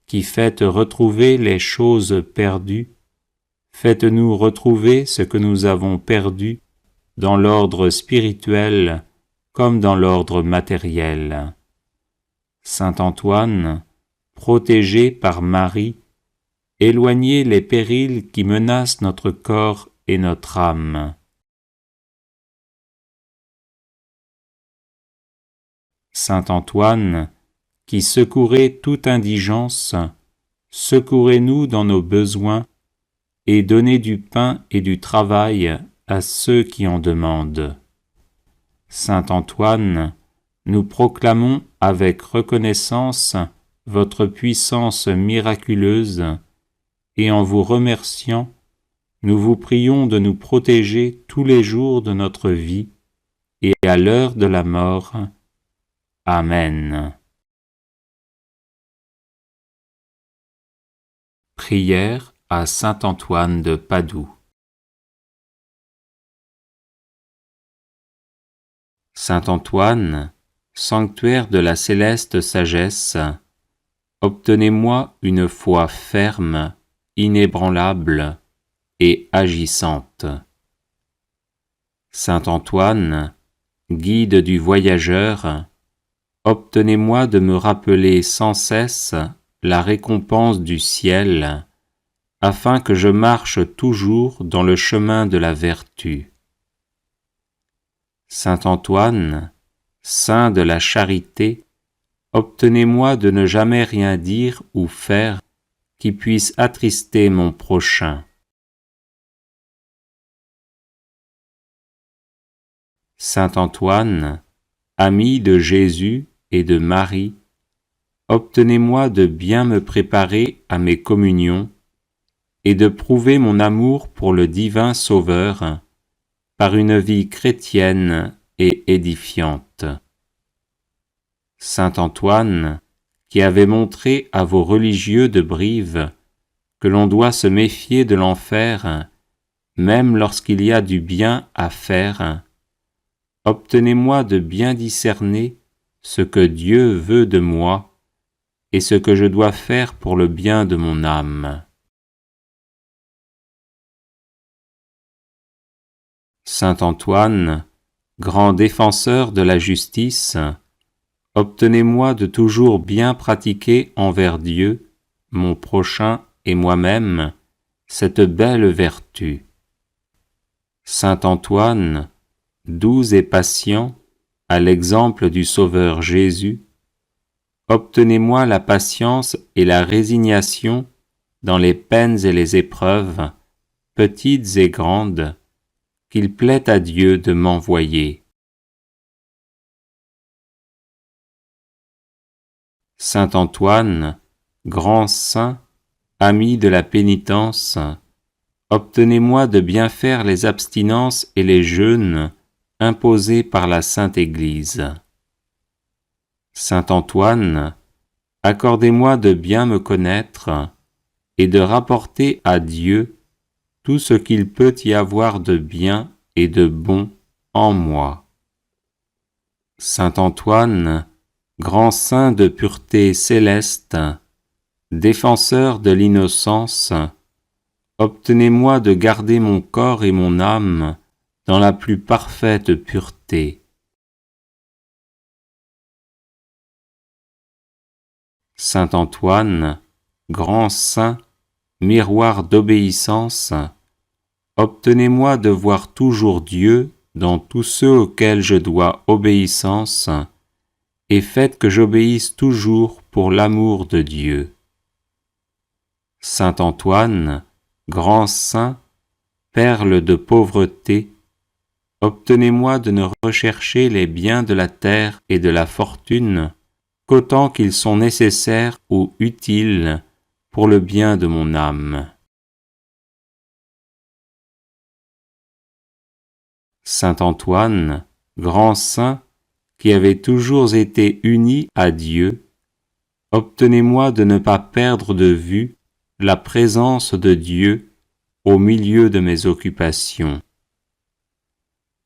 qui faites retrouver les choses perdues, faites-nous retrouver ce que nous avons perdu dans l'ordre spirituel comme dans l'ordre matériel. Saint Antoine, protégé par Marie, éloignez les périls qui menacent notre corps et notre âme. Saint Antoine, qui secourez toute indigence, secourez-nous dans nos besoins et donnez du pain et du travail à ceux qui en demandent. Saint Antoine, nous proclamons avec reconnaissance votre puissance miraculeuse et en vous remerciant, nous vous prions de nous protéger tous les jours de notre vie et à l'heure de la mort. Amen. Prière à Saint Antoine de Padoue. Saint Antoine, sanctuaire de la céleste sagesse, obtenez-moi une foi ferme, inébranlable et agissante. Saint Antoine, guide du voyageur, obtenez-moi de me rappeler sans cesse la récompense du ciel, afin que je marche toujours dans le chemin de la vertu. Saint Antoine, saint de la charité, obtenez-moi de ne jamais rien dire ou faire qui puisse attrister mon prochain. Saint Antoine, ami de Jésus et de Marie, obtenez-moi de bien me préparer à mes communions et de prouver mon amour pour le divin Sauveur par une vie chrétienne et édifiante. Saint Antoine, qui avait montré à vos religieux de Brive que l'on doit se méfier de l'enfer, même lorsqu'il y a du bien à faire, obtenez-moi de bien discerner ce que Dieu veut de moi et ce que je dois faire pour le bien de mon âme. Saint Antoine, grand défenseur de la justice, obtenez-moi de toujours bien pratiquer envers Dieu, mon prochain et moi-même, cette belle vertu. Saint Antoine, doux et patient, à l'exemple du Sauveur Jésus, obtenez-moi la patience et la résignation dans les peines et les épreuves, petites et grandes, qu'il plaît à Dieu de m'envoyer. Saint Antoine, grand saint, ami de la pénitence, obtenez-moi de bien faire les abstinences et les jeûnes imposés par la Sainte Église. Saint Antoine, accordez-moi de bien me connaître et de rapporter à Dieu tout ce qu'il peut y avoir de bien et de bon en moi. Saint Antoine, grand saint de pureté céleste, défenseur de l'innocence, obtenez-moi de garder mon corps et mon âme dans la plus parfaite pureté. Saint Antoine, grand saint, miroir d'obéissance, obtenez-moi de voir toujours Dieu dans tous ceux auxquels je dois obéissance, et faites que j'obéisse toujours pour l'amour de Dieu. Saint Antoine, grand saint, perle de pauvreté, obtenez-moi de ne rechercher les biens de la terre et de la fortune qu'autant qu'ils sont nécessaires ou utiles pour le bien de mon âme. Saint Antoine, grand saint, qui avait toujours été uni à Dieu, Obtenez-moi de ne pas perdre de vue la présence de Dieu au milieu de mes occupations.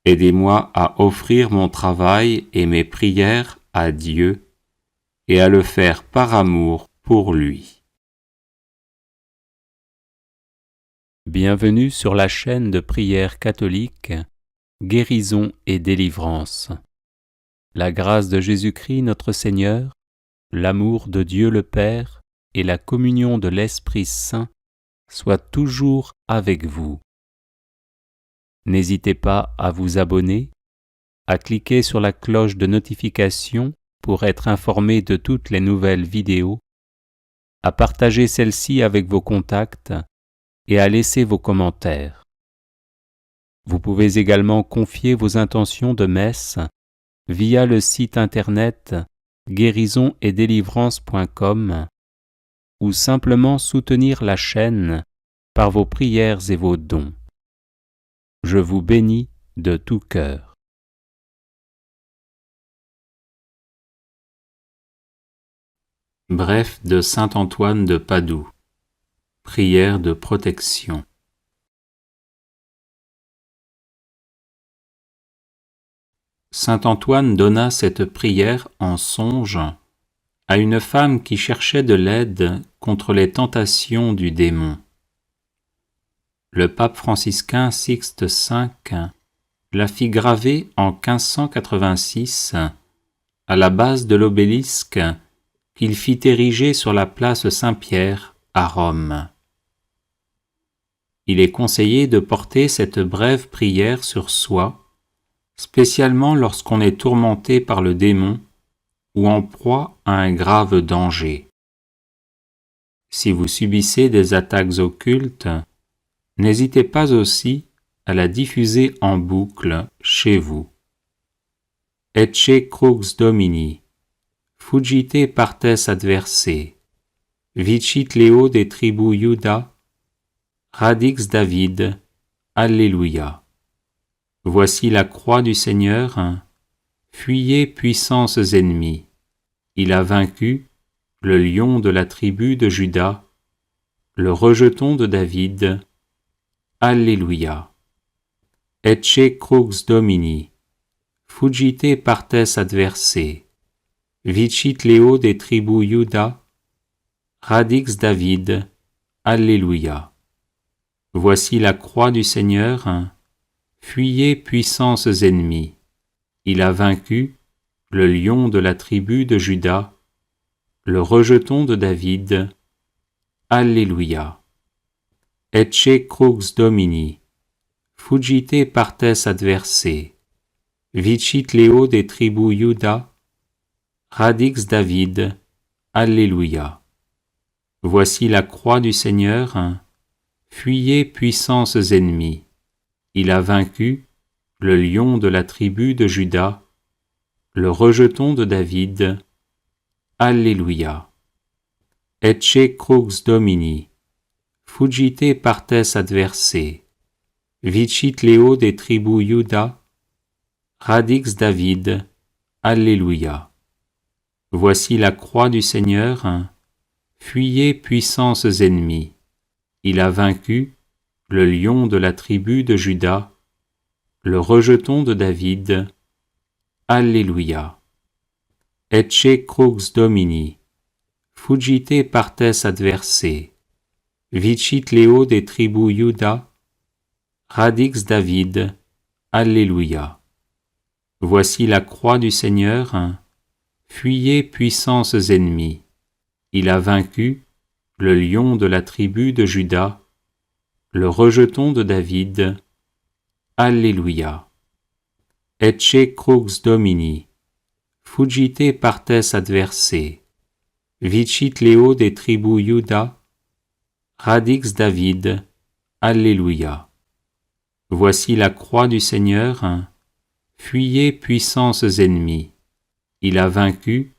Aidez-moi à offrir mon travail et mes prières à Dieu et à le faire par amour pour lui. Bienvenue sur la chaîne de prière catholique Guérison et délivrance. La grâce de Jésus-Christ notre Seigneur, l'amour de Dieu le Père et la communion de l'Esprit Saint soient toujours avec vous. N'hésitez pas à vous abonner, à cliquer sur la cloche de notification pour être informé de toutes les nouvelles vidéos, à partager celle-ci avec vos contacts et à laisser vos commentaires. Vous pouvez également confier vos intentions de messe via le site internet guérisonetdélivrance.com ou simplement soutenir la chaîne par vos prières et vos dons. Je vous bénis de tout cœur. Bref de saint Antoine de Padoue. Prière de protection. Saint Antoine donna cette prière en songe à une femme qui cherchait de l'aide contre les tentations du démon. Le pape franciscain Sixte V la fit graver en 1586 à la base de l'obélisque qu'il fit ériger sur la place Saint-Pierre à Rome. Il est conseillé de porter cette brève prière sur soi, spécialement lorsqu'on est tourmenté par le démon ou en proie à un grave danger. Si vous subissez des attaques occultes, n'hésitez pas aussi à la diffuser en boucle chez vous. Ecce crux Domini, fugite partes adversae, vicit Leo de tribu Iuda, radix David, Alléluia. Voici la croix du Seigneur, fuyez puissances ennemies. Il a vaincu le lion de la tribu de Juda, le rejeton de David. Alléluia. Ecce crux Domini, fugite partes adversae, vicit Leo de tribu Iuda, radix David. Alléluia. Voici la croix du Seigneur, fuyez puissances ennemies. Il a vaincu le lion de la tribu de Juda, le rejeton de David. Alléluia. Ecce crux Domini, fugite partes adversae, vicit Leo de tribu Iuda, radix David. Alléluia. Voici la croix du Seigneur, fuyez puissances ennemies. Il a vaincu le lion de la tribu de Juda, le rejeton de David. Alléluia. Ecce crux Domini, fugite partes adversae, vicit Leo de tribu Iuda, radix David. Alléluia. Voici la croix du Seigneur, fuyez puissances ennemies. Il a vaincu le lion de la tribu de Juda, le rejeton de David. Alléluia. Ecce crux Domini, fugite partes adversae, vicit Leo de tribu Iuda, radix David. Alléluia. Voici la croix du Seigneur, fuyez puissances ennemies. Il a vaincu le lion de la tribu de Juda, le rejeton de David. Alléluia. Ecce crux Domini, fugite partes adversae, vicit Leo de tribu Iuda, radix David. Alléluia. Voici la croix du Seigneur, fuyez puissances ennemies. Il a vaincu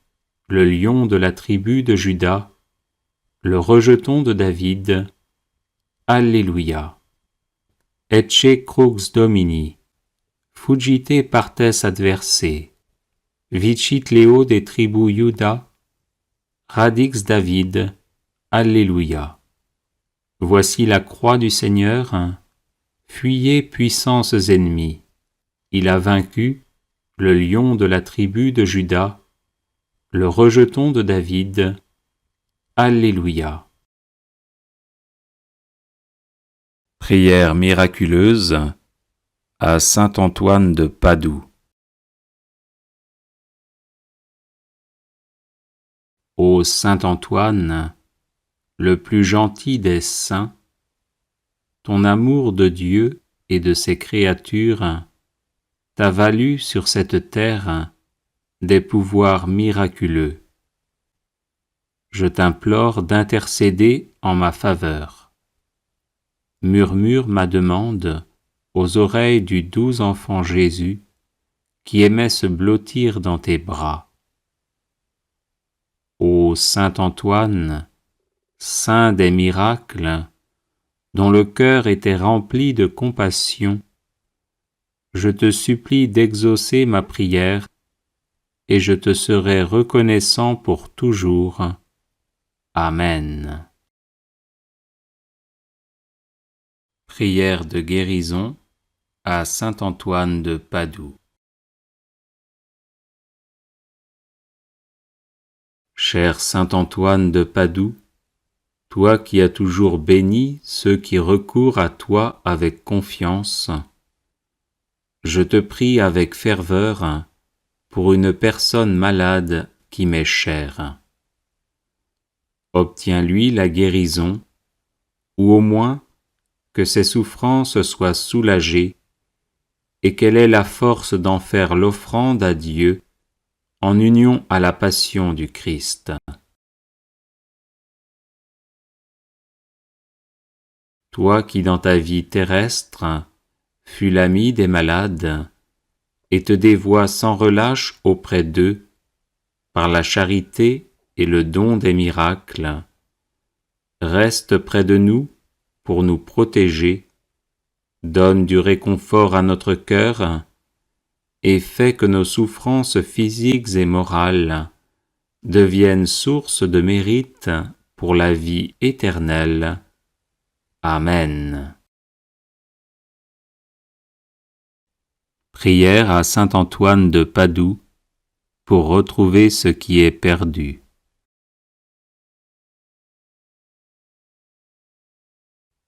le lion de la tribu de Juda, le rejeton de David. Alléluia. Ecce crux Domini, fugite partes adversae, vicit Leo de tribu Iuda, Radix David, Alléluia. Voici la croix du Seigneur, fuyez puissances ennemies. Il a vaincu le lion de la tribu de Juda, le rejeton de David. Alléluia. Prière miraculeuse à saint Antoine de Padoue. Ô saint Antoine, le plus gentil des saints, ton amour de Dieu et de ses créatures t'a valu sur cette terre des pouvoirs miraculeux. Je t'implore d'intercéder en ma faveur. Murmure ma demande aux oreilles du doux enfant Jésus qui aimait se blottir dans tes bras. Ô saint Antoine, saint des miracles, dont le cœur était rempli de compassion, je te supplie d'exaucer ma prière et je te serai reconnaissant pour toujours. Amen. Prière de guérison à saint Antoine de Padoue. Cher saint Antoine de Padoue, toi qui as toujours béni ceux qui recourent à toi avec confiance, je te prie avec ferveur pour une personne malade qui m'est chère. Obtiens-lui la guérison, ou au moins que ses souffrances soient soulagées et qu'elle ait la force d'en faire l'offrande à Dieu en union à la passion du Christ. Toi qui dans ta vie terrestre fus l'ami des malades et te dévoies sans relâche auprès d'eux par la charité et le don des miracles, reste près de nous pour nous protéger, donne du réconfort à notre cœur et fais que nos souffrances physiques et morales deviennent source de mérite pour la vie éternelle. Amen. Prière à saint Antoine de Padoue pour retrouver ce qui est perdu.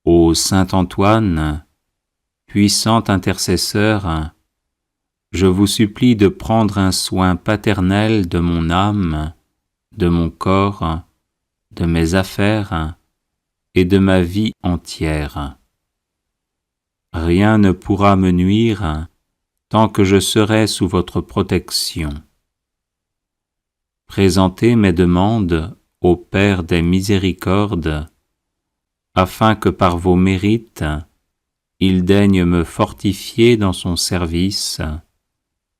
Ô saint Antoine, puissant intercesseur, je vous supplie de prendre un soin paternel de mon âme, de mon corps, de mes affaires et de ma vie entière. Rien ne pourra me nuire tant que je serai sous votre protection. Présentez mes demandes au Père des miséricordes, afin que par vos mérites, il daigne me fortifier dans son service,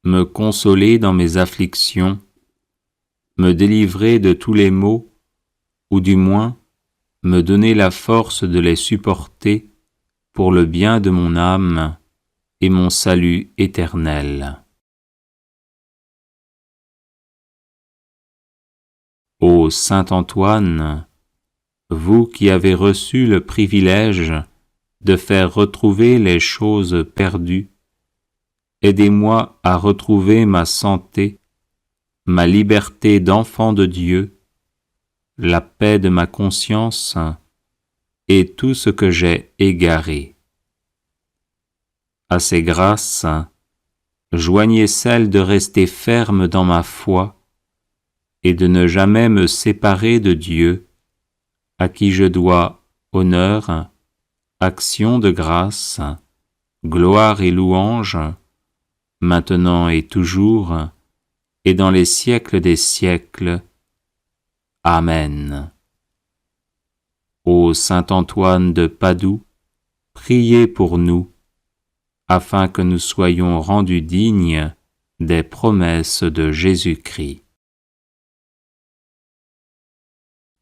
me consoler dans mes afflictions, me délivrer de tous les maux, ou du moins me donner la force de les supporter pour le bien de mon âme et mon salut éternel. Ô saint Antoine, vous qui avez reçu le privilège de faire retrouver les choses perdues, aidez-moi à retrouver ma santé, ma liberté d'enfant de Dieu, la paix de ma conscience et tout ce que j'ai égaré. À ces grâces, joignez celle de rester ferme dans ma foi et de ne jamais me séparer de Dieu, à qui je dois honneur, action de grâce, gloire et louange, maintenant et toujours, et dans les siècles des siècles. Amen. Ô saint Antoine de Padoue, priez pour nous, afin que nous soyons rendus dignes des promesses de Jésus-Christ.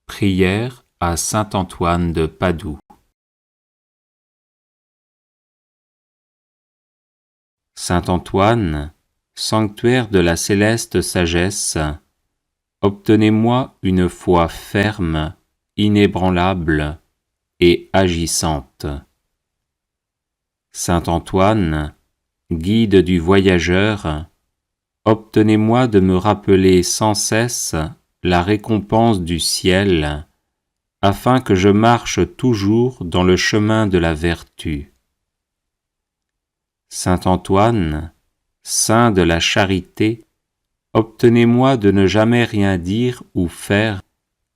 Prière à saint Antoine de Padoue. Saint Antoine, sanctuaire de la céleste sagesse, obtenez-moi une foi ferme, inébranlable et agissante. Saint Antoine, guide du voyageur, obtenez-moi de me rappeler sans cesse la récompense du ciel, afin que je marche toujours dans le chemin de la vertu. Saint Antoine, saint de la charité, obtenez-moi de ne jamais rien dire ou faire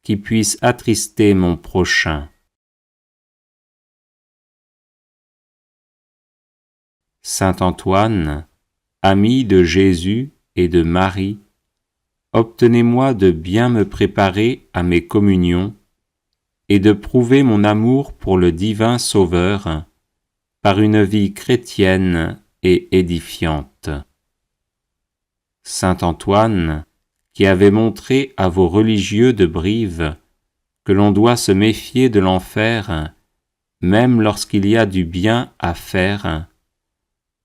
qui puisse attrister mon prochain. Saint Antoine, ami de Jésus et de Marie, obtenez-moi de bien me préparer à mes communions et de prouver mon amour pour le divin Sauveur par une vie chrétienne et édifiante. Saint Antoine, qui avait montré à vos religieux de Brive que l'on doit se méfier de l'enfer, même lorsqu'il y a du bien à faire,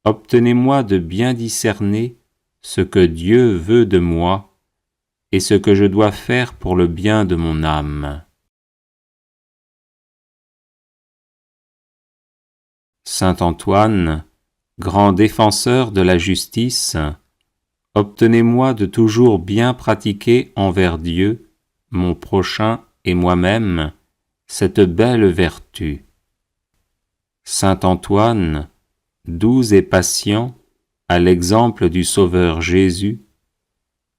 obtenez-moi de bien discerner ce que Dieu veut de moi et ce que je dois faire pour le bien de mon âme. Saint Antoine, grand défenseur de la justice, obtenez-moi de toujours bien pratiquer envers Dieu, mon prochain et moi-même, cette belle vertu. Saint Antoine, doux et patient, à l'exemple du Sauveur Jésus,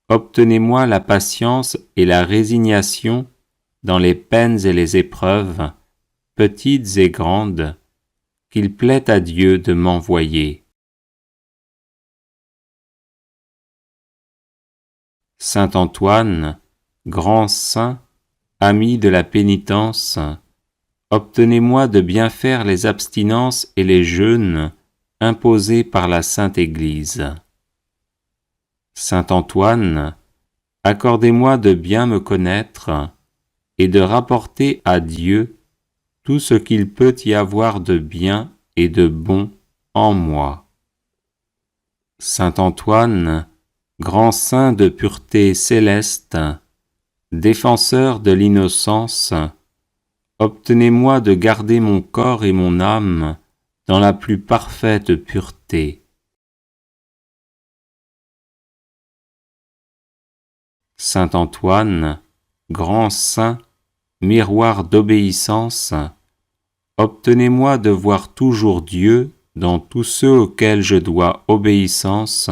obtenez-moi la patience et la résignation dans les peines et les épreuves, petites et grandes, qu'il plaît à Dieu de m'envoyer. Saint Antoine, grand saint, ami de la pénitence, obtenez-moi de bien faire les abstinences et les jeûnes imposés par la Sainte Église. Saint Antoine, accordez-moi de bien me connaître et de rapporter à Dieu tout ce qu'il peut y avoir de bien et de bon en moi. Saint Antoine, grand saint de pureté céleste, défenseur de l'innocence, obtenez-moi de garder mon corps et mon âme dans la plus parfaite pureté. Saint Antoine, grand saint, miroir d'obéissance, obtenez-moi de voir toujours Dieu dans tous ceux auxquels je dois obéissance,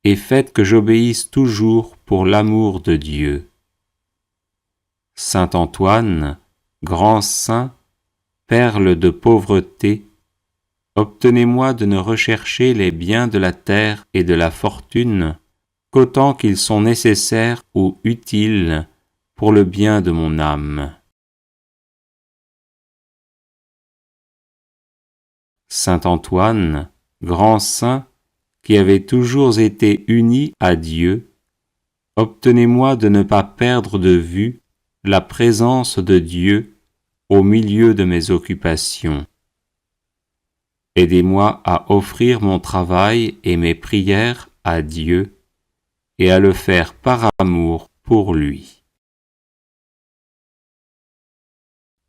et faites que j'obéisse toujours pour l'amour de Dieu. Saint Antoine, grand saint, perle de pauvreté, obtenez-moi de ne rechercher les biens de la terre et de la fortune qu'autant qu'ils sont nécessaires ou utiles pour le bien de mon âme. Saint Antoine, grand saint, qui avait toujours été uni à Dieu, obtenez-moi de ne pas perdre de vue la présence de Dieu au milieu de mes occupations. Aidez-moi à offrir mon travail et mes prières à Dieu et à le faire par amour pour lui.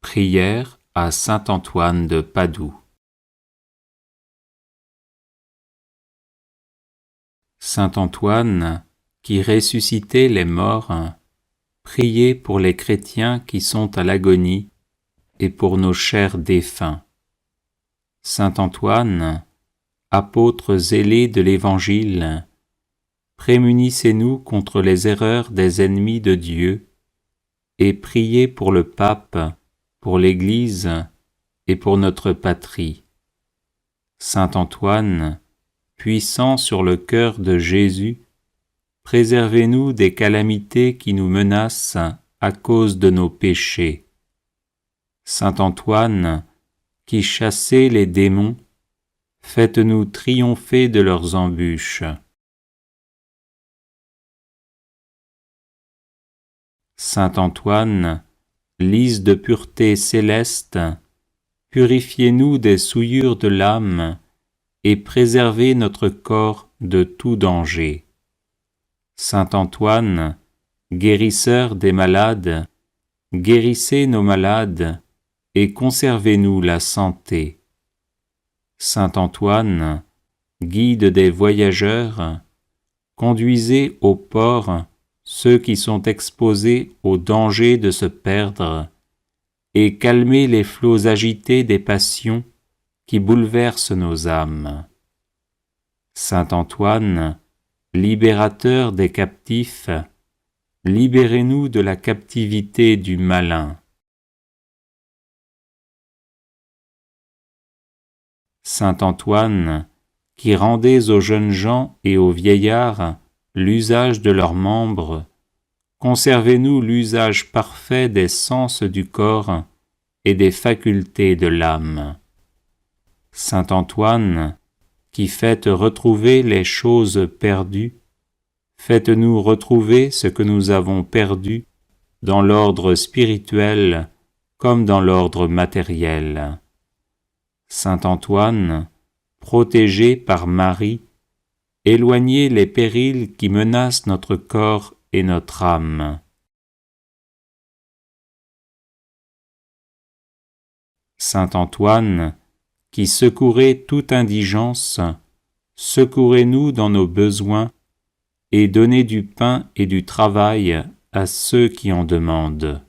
Prière à Saint Antoine de Padoue. Saint Antoine, qui ressuscitait les morts, priez pour les chrétiens qui sont à l'agonie et pour nos chers défunts. Saint Antoine, apôtre zélé de l'Évangile, prémunissez-nous contre les erreurs des ennemis de Dieu et priez pour le pape, pour l'Église et pour notre patrie. Saint Antoine, puissant sur le cœur de Jésus, préservez-nous des calamités qui nous menacent à cause de nos péchés. Saint Antoine, qui chassez les démons, faites-nous triompher de leurs embûches. Saint Antoine, lys de pureté céleste, purifiez-nous des souillures de l'âme et préservez notre corps de tout danger. Saint Antoine, guérisseur des malades, guérissez nos malades et conservez-nous la santé. Saint Antoine, guide des voyageurs, conduisez au port ceux qui sont exposés au danger de se perdre et calmez les flots agités des passions qui bouleversent nos âmes. Saint Antoine, libérateur des captifs, libérez-nous de la captivité du malin. Saint Antoine, qui rendez aux jeunes gens et aux vieillards l'usage de leurs membres, conservez-nous l'usage parfait des sens du corps et des facultés de l'âme. Saint Antoine, qui faites retrouver les choses perdues, faites-nous retrouver ce que nous avons perdu dans l'ordre spirituel comme dans l'ordre matériel. Saint Antoine, protégé par Marie, éloignez les périls qui menacent notre corps et notre âme. Saint Antoine, qui secourez toute indigence, secourez-nous dans nos besoins et donnez du pain et du travail à ceux qui en demandent.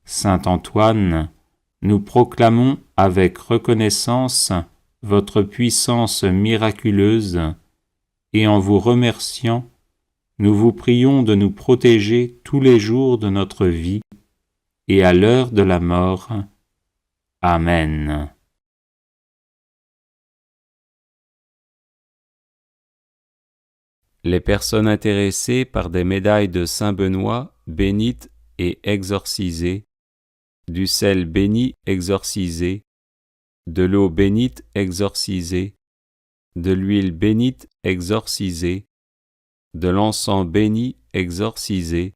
Saint Antoine, nous proclamons avec reconnaissance votre puissance miraculeuse et en vous remerciant, nous vous prions de nous protéger tous les jours de notre vie et à l'heure de la mort. Amen. Les personnes intéressées par des médailles de Saint Benoît bénites et exorcisées, du sel béni exorcisé, de l'eau bénite exorcisée, de l'huile bénite exorcisée, de l'encens béni exorcisé,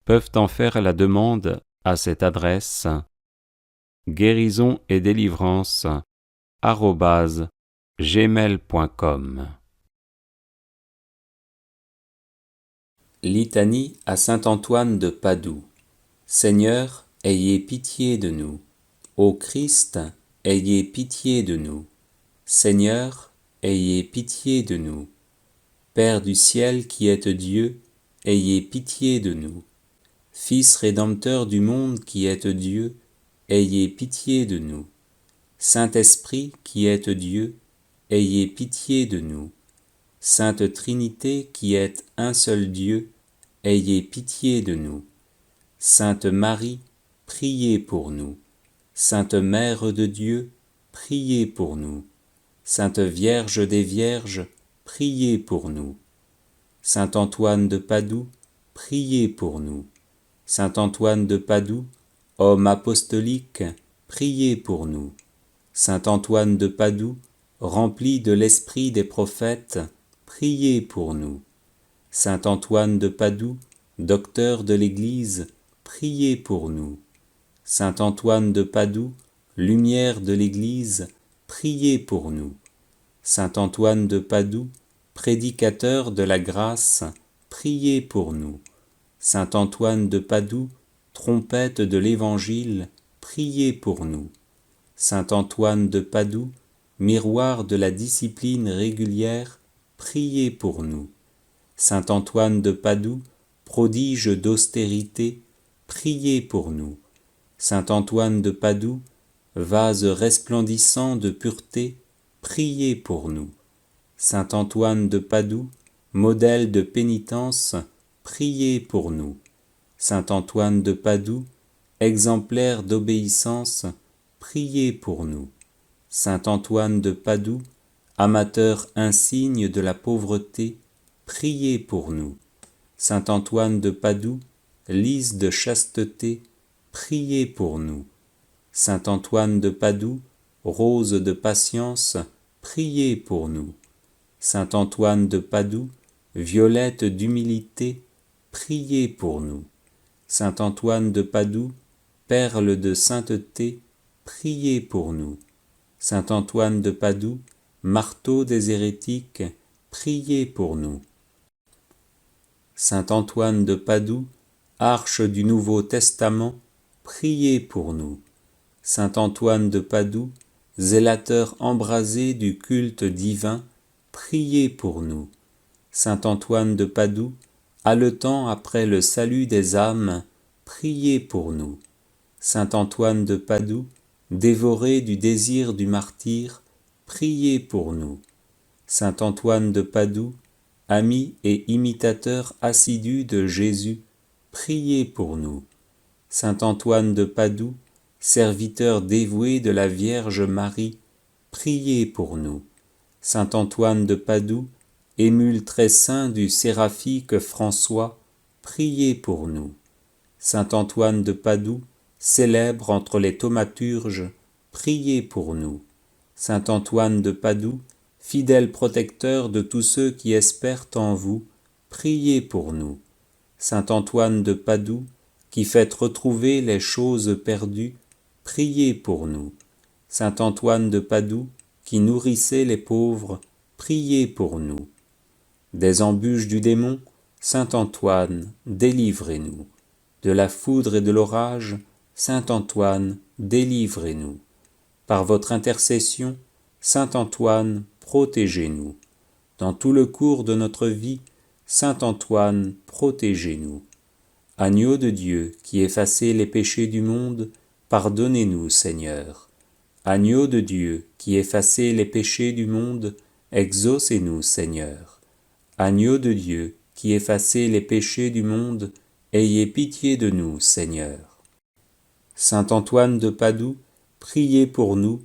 peuvent en faire la demande à cette adresse guérison et délivrance @gmail.com. Litanie à saint Antoine de Padoue. Seigneur, ayez pitié de nous. Ô Christ, ayez pitié de nous. Seigneur, ayez pitié de nous. Père du ciel qui êtes Dieu, ayez pitié de nous. Fils rédempteur du monde qui êtes Dieu, ayez pitié de nous. Saint-Esprit qui êtes Dieu, ayez pitié de nous. Sainte Trinité qui êtes un seul Dieu, ayez pitié de nous. Sainte Marie, priez pour nous. Sainte Mère de Dieu, priez pour nous. Sainte Vierge des Vierges, priez pour nous. Saint Antoine de Padoue, priez pour nous. Saint Antoine de Padoue, homme apostolique, priez pour nous. Saint Antoine de Padoue, rempli de l'esprit des prophètes, priez pour nous. Saint Antoine de Padoue, docteur de l'Église, priez pour nous. Saint Antoine de Padoue, lumière de l'Église, priez pour nous. Saint Antoine de Padoue, prédicateur de la grâce, priez pour nous. Saint Antoine de Padoue, trompette de l'Évangile, priez pour nous. Saint Antoine de Padoue, miroir de la discipline régulière, priez pour nous. Saint Antoine de Padoue, prodige d'austérité, priez pour nous. Saint Antoine de Padoue, vase resplendissant de pureté, priez pour nous. Saint Antoine de Padoue, modèle de pénitence, priez pour nous. Saint Antoine de Padoue, exemplaire d'obéissance, priez pour nous. Saint Antoine de Padoue, amateur insigne de la pauvreté, priez pour nous. Saint Antoine de Padoue, lys de chasteté, priez pour nous. Saint Antoine de Padoue, rose de patience, priez pour nous. Saint Antoine de Padoue, violette d'humilité, priez pour nous. Saint Antoine de Padoue, perle de sainteté, priez pour nous. Saint Antoine de Padoue, marteau des hérétiques, priez pour nous. Saint Antoine de Padoue, arche du Nouveau Testament, priez pour nous. Saint Antoine de Padoue, zélateur embrasé du culte divin, priez pour nous. Saint Antoine de Padoue, haletant après le salut des âmes, priez pour nous. Saint Antoine de Padoue, dévoré du désir du martyre, priez pour nous. Saint Antoine de Padoue, ami et imitateur assidu de Jésus, priez pour nous. Saint Antoine de Padoue, serviteur dévoué de la Vierge Marie, priez pour nous. Saint Antoine de Padoue, émule très saint du séraphique François, priez pour nous. Saint Antoine de Padoue, célèbre entre les thaumaturges, priez pour nous. Saint Antoine de Padoue, fidèle protecteur de tous ceux qui espèrent en vous, priez pour nous. Saint Antoine de Padoue, qui faites retrouver les choses perdues, priez pour nous. Saint Antoine de Padoue, qui nourrissez les pauvres, priez pour nous. Des embûches du démon, Saint Antoine, délivrez-nous. De la foudre et de l'orage, Saint Antoine, délivrez-nous. Par votre intercession, Saint Antoine, protégez-nous. Dans tout le cours de notre vie, Saint Antoine, protégez-nous. Agneau de Dieu, qui effacez les péchés du monde, pardonnez-nous, Seigneur. Agneau de Dieu, qui effacez les péchés du monde, exaucez-nous, Seigneur. Agneau de Dieu, qui effacez les péchés du monde, ayez pitié de nous, Seigneur. Saint Antoine de Padoue, priez pour nous,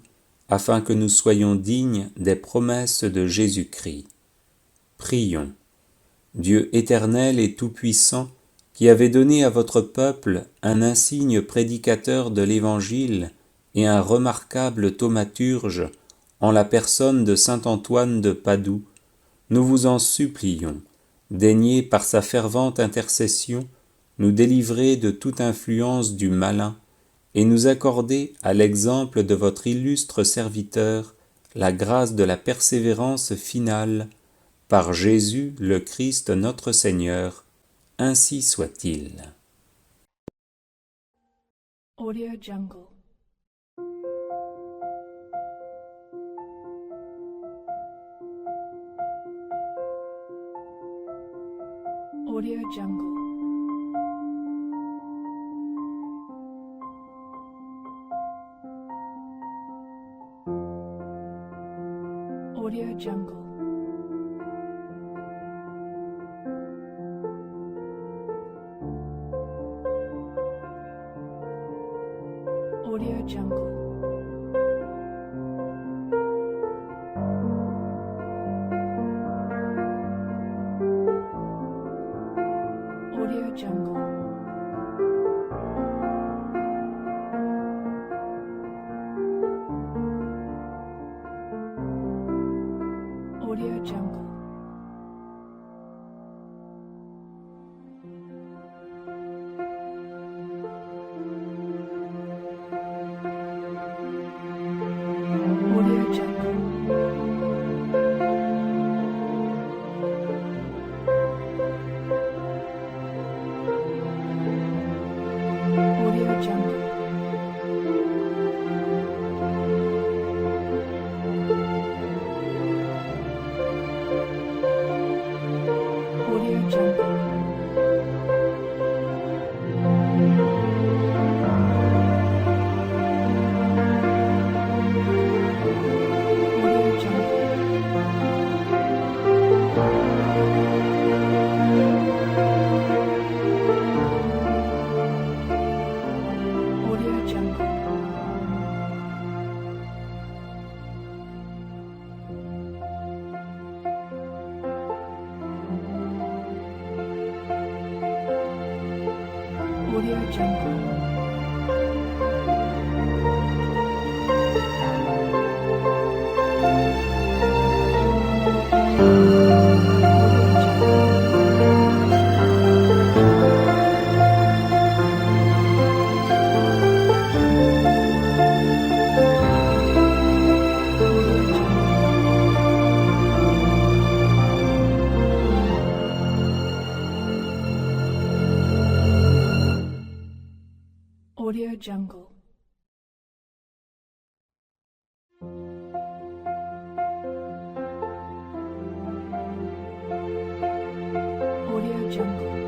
afin que nous soyons dignes des promesses de Jésus-Christ. Prions. Dieu éternel et tout-puissant, qui avez donné à votre peuple un insigne prédicateur de l'Évangile et un remarquable thaumaturge en la personne de saint Antoine de Padoue, nous vous en supplions, daignez par sa fervente intercession nous délivrer de toute influence du malin et nous accorder, à l'exemple de votre illustre serviteur, la grâce de la persévérance finale, par Jésus le Christ notre Seigneur, ainsi soit-il. Audio Jungle. Audio Jungle. Audio Jungle. Audio Jungle. Audio Jungle. Audio Jungle. Audio Jungle. Audio Jungle. Audio Jungle. Audio Jungle. Audio Jungle. Audio Jungle. Jungle. Audio Jungle.